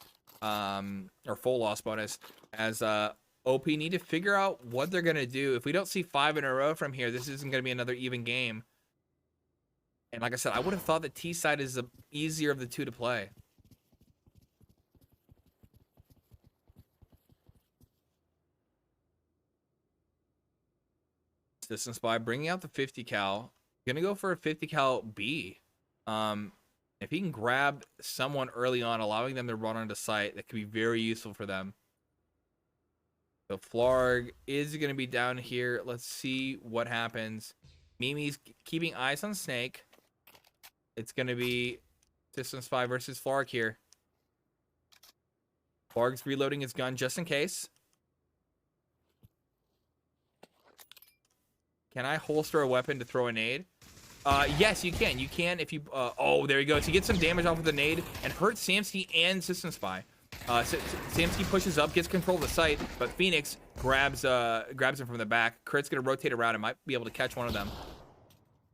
Or full loss bonus. As OP need to figure out what they're going to do. If we don't see 5 in a row from here, this isn't going to be another even game. And like I said, I would have thought that T side is the easier of the two to play. Distance by bringing out the 50 cal. Gonna go for a 50 cal B. If he can grab someone early on, allowing them to run onto site, that could be very useful for them. So Flarg is gonna be down here. Let's see what happens. Mimi's keeping eyes on Snake. It's gonna be Distance 5 versus Flarg here. Flarg's reloading his gun just in case. Can I holster a weapon to throw a nade? Yes, you can. You can if you... oh, there he goes. He gets some damage off of the nade and hurts Samsky and System Spy. Samsky pushes up, gets control of the site, but Phoenix grabs him from the back. Kurt's going to rotate around and might be able to catch one of them.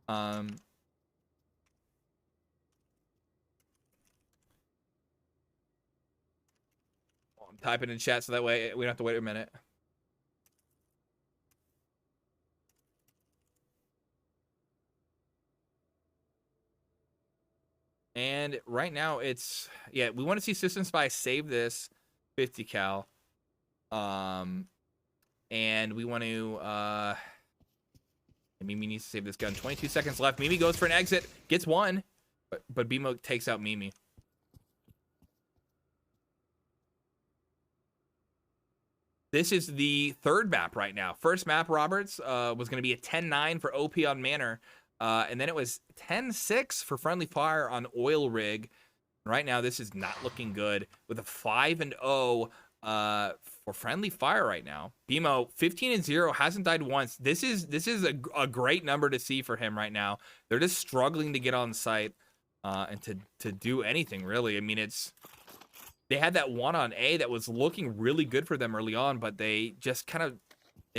I'm typing in chat so that way we don't have to wait a minute. And right now it's, yeah, we want to see System Spy save this 50 cal. And we want to, Mimi needs to save this gun. 22 seconds left. Mimi goes for an exit, gets one, but BMO takes out Mimi. This is the third map right now. First map, Roberts, was going to be a 10-9 for OP on Manor. And then it was 10-6 for Friendly Fire on Oil Rig. Right now, this is not looking good with a 5-0 for Friendly Fire right now. BMO 15-0, hasn't died once. This is a great number to see for him right now. They're just struggling to get on site and to do anything really. I mean, they had that one on A that was looking really good for them early on, but they just kind of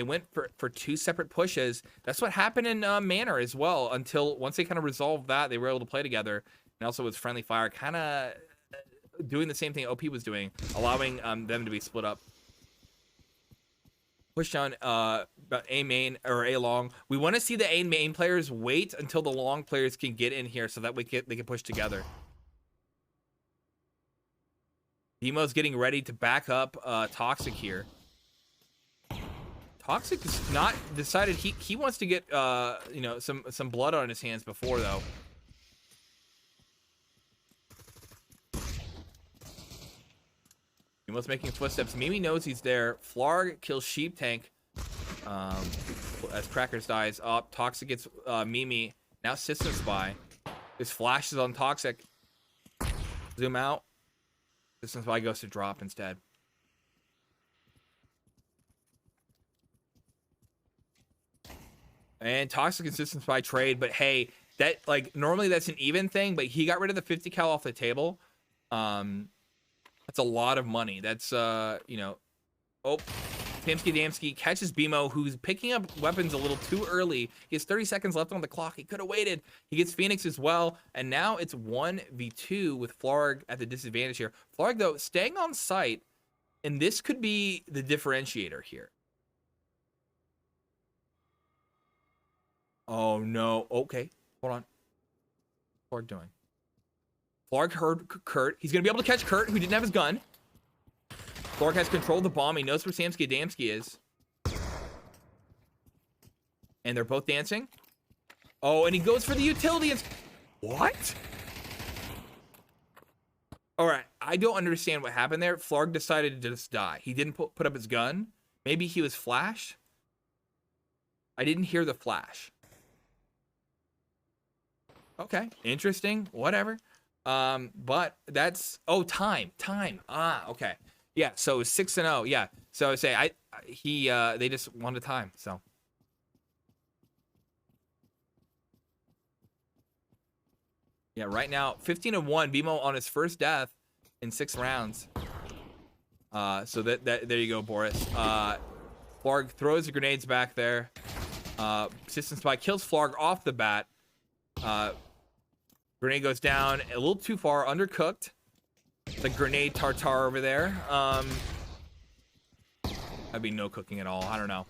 went for two separate pushes. That's what happened in Manor as well, until once they kind of resolved that, they were able to play together. And also with Friendly Fire kind of doing the same thing OP was doing, allowing them to be split up. push down A main or A long. We want to see the A main players wait until the long players can get in here so that they can push together. Demo's getting ready to back up Toxic here. Toxic is not decided he wants to get you know, some blood on his hands before though. Demo's making footsteps. Mimi knows he's there. Flarg kills Sheep Tank as Crackers dies up. Toxic gets Mimi. Now System Spy. This flashes on Toxic. Zoom out. System Spy goes to drop instead. And Toxic and System Spy trade, but hey, that, like, normally that's an even thing, but he got rid of the 50 cal off the table. That's a lot of money. That's you know, oh, Tamsky Damsky catches BMO, who's picking up weapons a little too early. He has 30 seconds left on the clock. He could have waited. He gets Phoenix as well, and now it's 1v2 with Flarg at the disadvantage here. Flarg, though, staying on site, and this could be the differentiator here. Oh, no. Okay, hold on. What's Flarg doing? Flarg heard Kurt. He's going to be able to catch Kurt, who didn't have his gun. Flarg has control of the bomb. He knows where Samsky Adamski is. And they're both dancing. Oh, and he goes for the utility. And... What? All right. I don't understand what happened there. Flarg decided to just die. He didn't put up his gun. Maybe he was flashed. I didn't hear the flash. Okay. Interesting. Whatever. But that's, oh, time. Ah, okay. Yeah, so 6-0. Yeah. So I say they just won the time, so. Yeah, right now 15-1, BMO on his first death in 6 rounds. So that there you go, Boris. Flarg throws the grenades back there. System Spy kills Flarg off the bat. Grenade goes down a little too far, undercooked. The grenade tartar over there. That'd be no cooking at all. I don't know.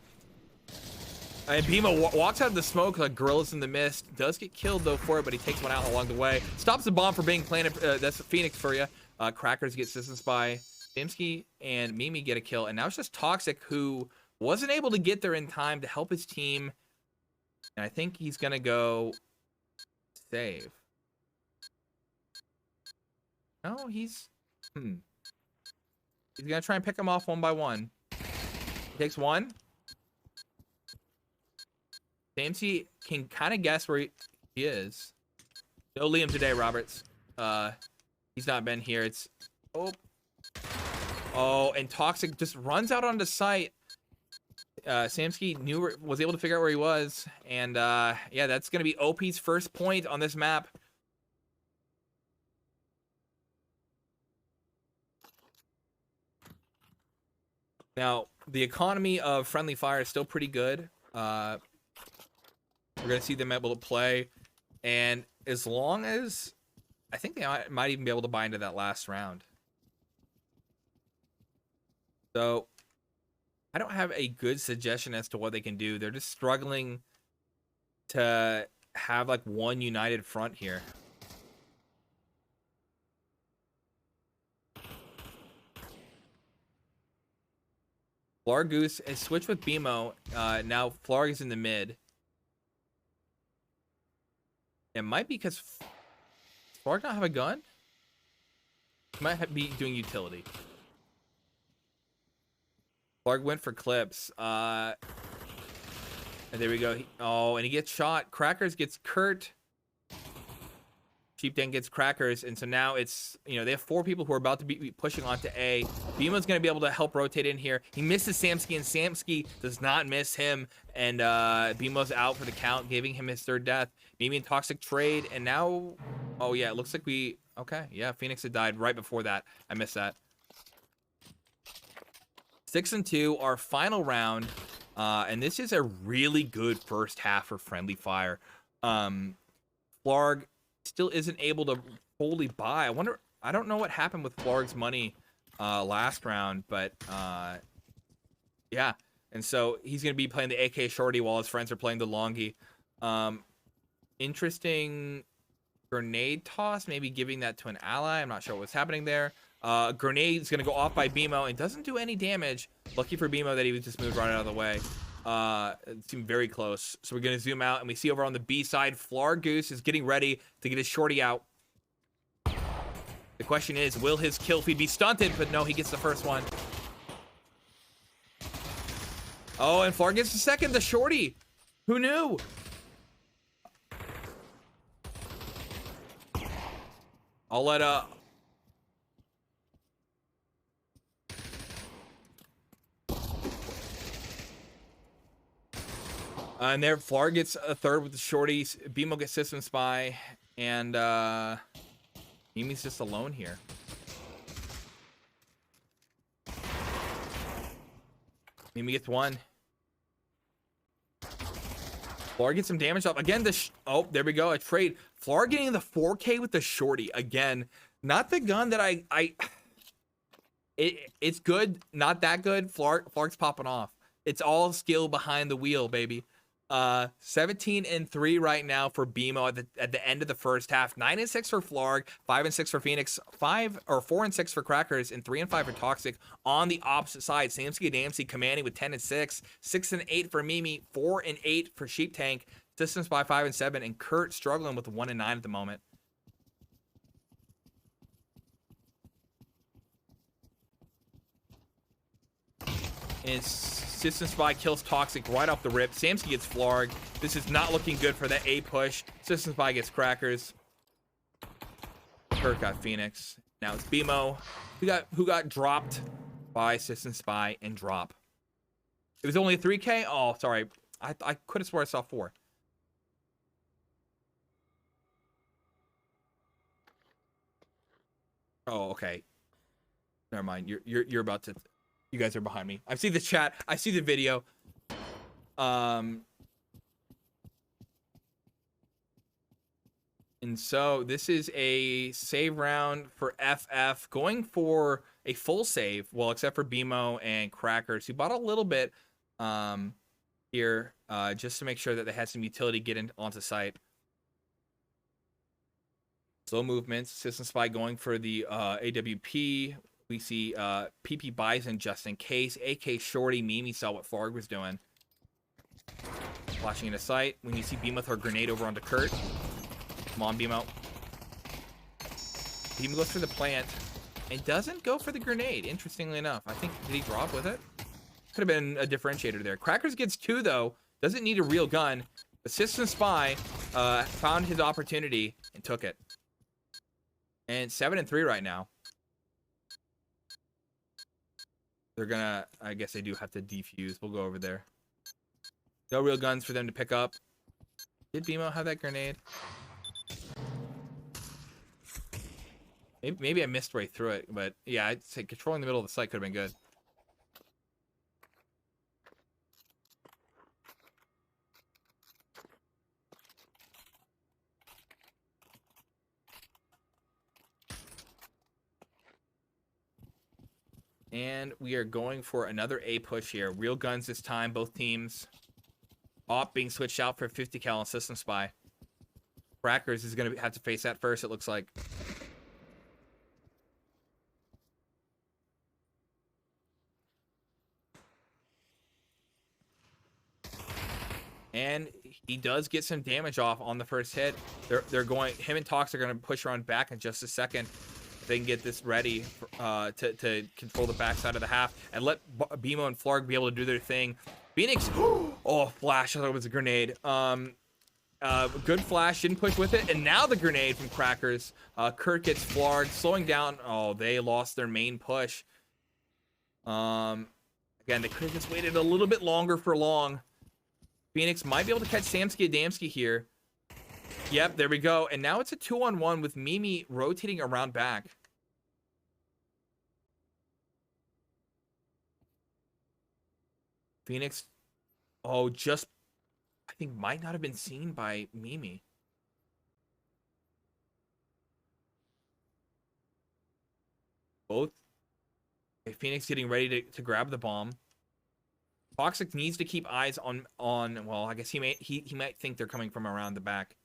And Bima walks out of the smoke like gorillas in the mist. Does get killed though for it, but he takes one out along the way. Stops the bomb from being planted. That's Phoenix for you. Crackers get System Spy. Dimsky and Mimi get a kill, and now it's just Toxic, who wasn't able to get there in time to help his team. And I think he's gonna go save. No, he's gonna try and pick them off one by one. He takes one. Samsey can kind of guess where he is. No Liam today, Roberts. He's not been here. It's oh, and Toxic just runs out onto site. Samsky was able to figure out where he was, and yeah, that's gonna be OP's first point on this map. Now, the economy of Friendly Fire is still pretty good. We're going to see them able to play. And as long as... I think they might even be able to buy into that last round. So, I don't have a good suggestion as to what they can do. They're just struggling to have, like, one united front here. Flarg Goose has switched with BMO. Now Flarg is in the mid. It might be because Flarg not have a gun? He might be doing utility. Flarg went for clips. And there we go. Oh, and he gets shot. Crackers gets Kurt. Sheep Den gets Crackers, and so now it's, you know, they have 4 people who are about to be pushing onto A. Bima's going to be able to help rotate in here. He misses Samsky, and Samsky does not miss him, and Bima's out for the count, giving him his 3rd death. Mimi and Toxic trade, and now, oh yeah, it looks like we, okay, yeah, Phoenix had died right before that. I missed that. 6-2, our final round, and this is a really good first half for Friendly Fire. Flarg still isn't able to fully buy. I don't know what happened with Flarg's money last round, but yeah, And so he's going to be playing the AK shorty while his friends are playing the longie. Interesting grenade toss, maybe giving that to an ally. I'm not sure what's happening there. Grenade's going to go off by BMO and doesn't do any damage. Lucky for BMO that he was just moved right out of the way. It seemed very close. So we're going to zoom out, and we see over on the B side, Flargoose is getting ready to get his shorty out. The question is, will his kill feed be stunted? But no, he gets the first one. Oh, and Flar gets the second, the shorty. Who knew? I'll let and there Flar gets a third with the shorties. BMO gets System Spy, and Mimi's just alone here. Mimi gets one. Flar gets some damage up. Again, oh, there we go. A trade. Flar getting the 4K with the shorty. Again, not the gun that it's good, not that good. Flark's popping off. It's all skill behind the wheel, baby. 17-3 right now for BMO at the end of the first half. 9-6 for Flarg, 5-6 for Phoenix, 4-6 for Crackers, and 3-5 for Toxic. On the opposite side, Samsky Damsey commanding with 10-6, 6-8 for Mimi, 4-8 for Sheep Tank, Systems by 5-7, and Kurt struggling with 1-9 at the moment. And System Spy kills Toxic right off the rip. Samsky gets Flarg. This is not looking good for that A push. System Spy gets Crackers. Kurt got Phoenix. Now it's BMO who got dropped by System Spy and drop. It was only a 3K? Oh, sorry. I could have swore I saw 4. Oh, okay. Never mind. You're about to. You guys are behind me. I see the chat. I see the video. And so this is a save round for FF, going for a full save. Well, except for BMO and Crackers, who bought a little bit here just to make sure that they had some utility get onto site. Slow movements. System Spy going for the AWP. We see PP Bison just in case. AK Shorty, Mimi saw what Flarg was doing. Flashing into sight. When you see BMO throw a grenade over onto Kurt. Come on, BMO. BMO goes for the plant and doesn't go for the grenade, interestingly enough. I think, did he drop with it? Could have been a differentiator there. Crackers gets 2, though. Doesn't need a real gun. The System Spy found his opportunity and took it. And 7-3 right now. They're gonna, I guess they do have to defuse. We'll go over there. No real guns for them to pick up. Did BMO have that grenade? Maybe I missed right through it, but yeah, I'd say controlling the middle of the site could have been good. And we are going for another A push here. Real guns this time, both teams. Op being switched out for 50 cal on System Spy. Crackers is going to have to face that first, it looks like. And he does get some damage off on the first hit. They're going, him and Tox are going to push around back in just a second. They can get this ready to control the backside of the half and let BMO and Flarg be able to do their thing. Phoenix, oh, flash, I thought it was a grenade. Good flash, didn't push with it, and now the grenade from Crackers. Kurt gets Flarg, slowing down. Oh, they lost their main push. Again, they could have just waited a little bit longer for long. Phoenix might be able to catch Samsky Adamski here. Yep, there we go. And now it's a 2-on-1 with Mimi rotating around back. Phoenix, oh, just, I think might not have been seen by Mimi. Both. Okay, Phoenix getting ready to grab the bomb. Toxic needs to keep eyes on well, I guess he might think they're coming from around the back.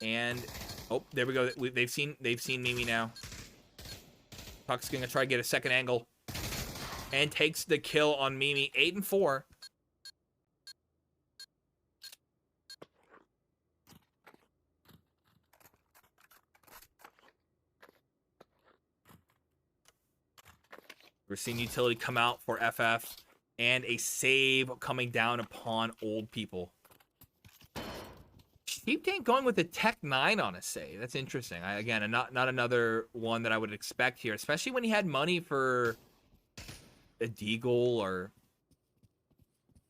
And oh, there we go. They've seen Mimi now. Toxic's gonna try to get a second angle and takes the kill on Mimi. 8 and 4. We're seeing utility come out for FF and a save coming down upon old people. Sheep Tank going with a Tech 9 on a save. That's interesting. Again, not another one that I would expect here, especially when he had money for a Deagle or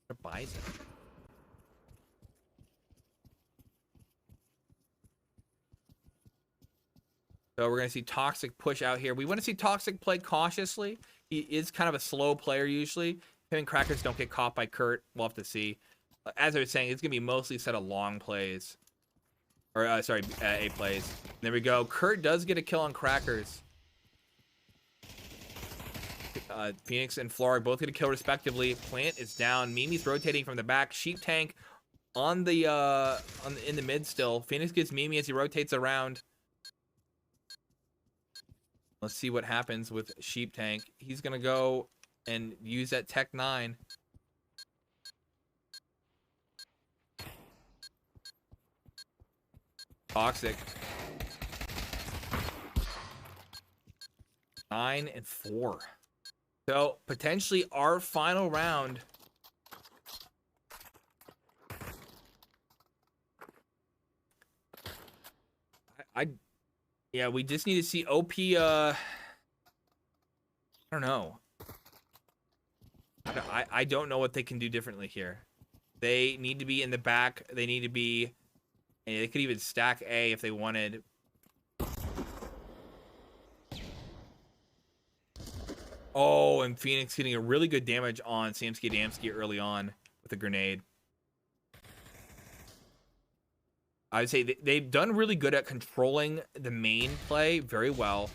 a Bison. So we're going to see Toxic push out here. We want to see Toxic play cautiously. He is kind of a slow player usually. Him and Crackers don't get caught by Kurt. We'll have to see. As I was saying, it's going to be mostly a set of long plays. Or, sorry, 8 plays. There we go. Kurt does get a kill on Crackers. Phoenix and Florg both get a kill respectively. Plant is down. Mimi's rotating from the back. Sheep Tank on the in the mid still. Phoenix gets Mimi as he rotates around. Let's see what happens with Sheep Tank. He's gonna go and use that Tech 9. Toxic. 9 and 4. So potentially our final round. Yeah, we just need to see OP. I don't know. I don't know what they can do differently here. They need to be in the back. They need to be. And they could even stack A if they wanted. Oh, and Phoenix getting a really good damage on Samsky Damsky early on with a grenade. I would say they've done really good at controlling the main play very well.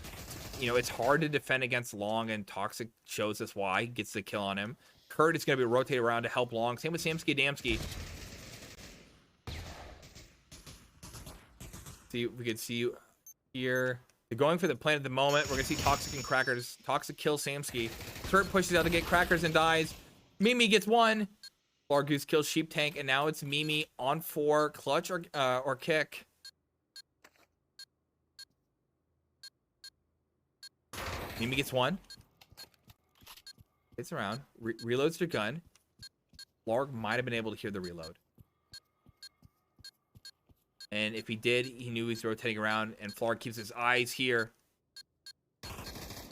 You know, it's hard to defend against Long, and Toxic shows us why. Gets the kill on him. Kurt is going to be rotated around to help Long. Same with Samsky Damsky. See if we can see here. They're going for the plan at the moment. We're going to see Toxic and Crackers. Toxic kills Samsky. Kurt pushes out to get Crackers and dies. Mimi gets 1. Largoose kills Sheep Tank, and now it's Mimi on 4. Clutch or kick. Mimi gets 1. Hits around. Reloads their gun. Larg might have been able to hear the reload. And if he did, he knew he was rotating around, and Flarg keeps his eyes here.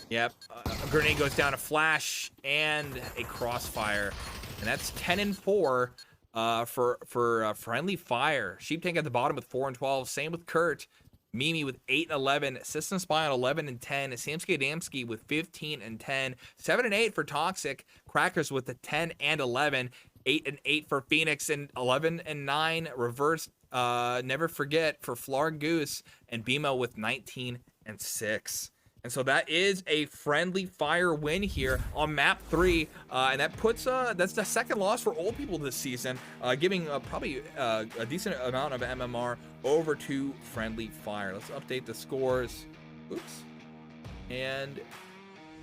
Yep. A grenade goes down, a flash, and a crossfire. And that's 10 and 4 for Friendly Fire. Sheep Tank at the bottom with 4 and 12. Same with Kurt. Mimi with 8 and 11. System Spy on 11 and 10. Samsky Damsky with 15 and 10. 7 and 8 for Toxic. Crackers with the 10 and 11. 8 and 8 for Phoenix, and 11 and 9 reverse. Never forget for Flargoose, and BMO with 19 and 6. And so that is a Friendly Fire win here on map 3, and that puts that's the second loss for old people this season, giving probably a decent amount of MMR over to Friendly Fire. Let's update the scores. Oops. And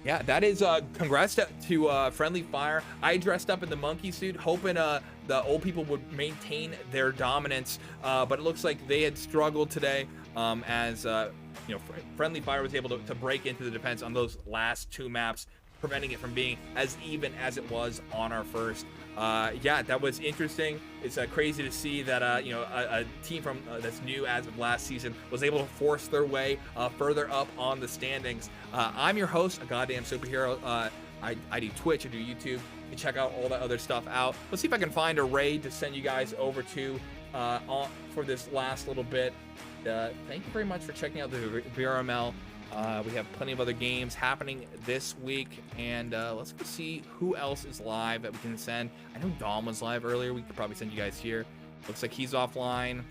yeah, that is congrats to Friendly Fire. I dressed up in the monkey suit, hoping the old people would maintain their dominance, but it looks like they had struggled today, as you know, Friendly Fire was able to break into the defense on those last 2 maps, preventing it from being as even as it was on our first. Yeah, that was interesting. It's crazy to see that you know, a team from that's new as of last season was able to force their way further up on the standings. I'm your host, a goddamn superhero. I do Twitch, I do YouTube. You can check out all that other stuff out. Let's see if I can find a raid to send you guys over to for this last little bit. Thank you very much for checking out the VRML. We have plenty of other games happening this week, and let's go see who else is live that we can send. I know Dom was live earlier. We could probably send you guys here. Looks like he's offline.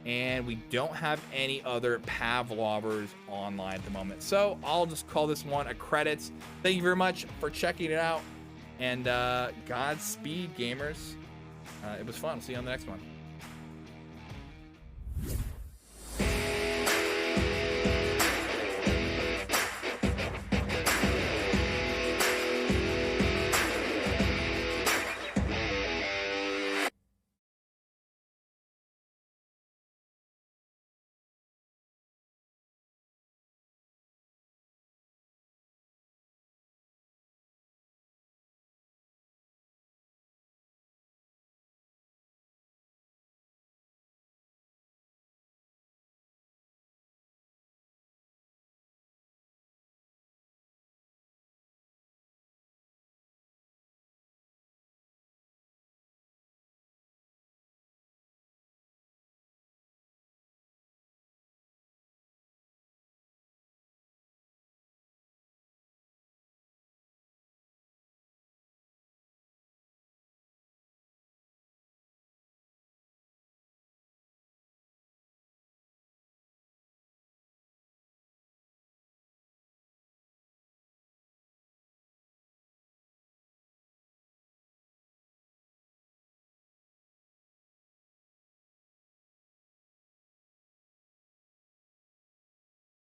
and we don't have any other Pavlovers online at the moment. So I'll just call this one a credits. Thank you very much for checking it out, and Godspeed, gamers. It was fun. See you on the next one.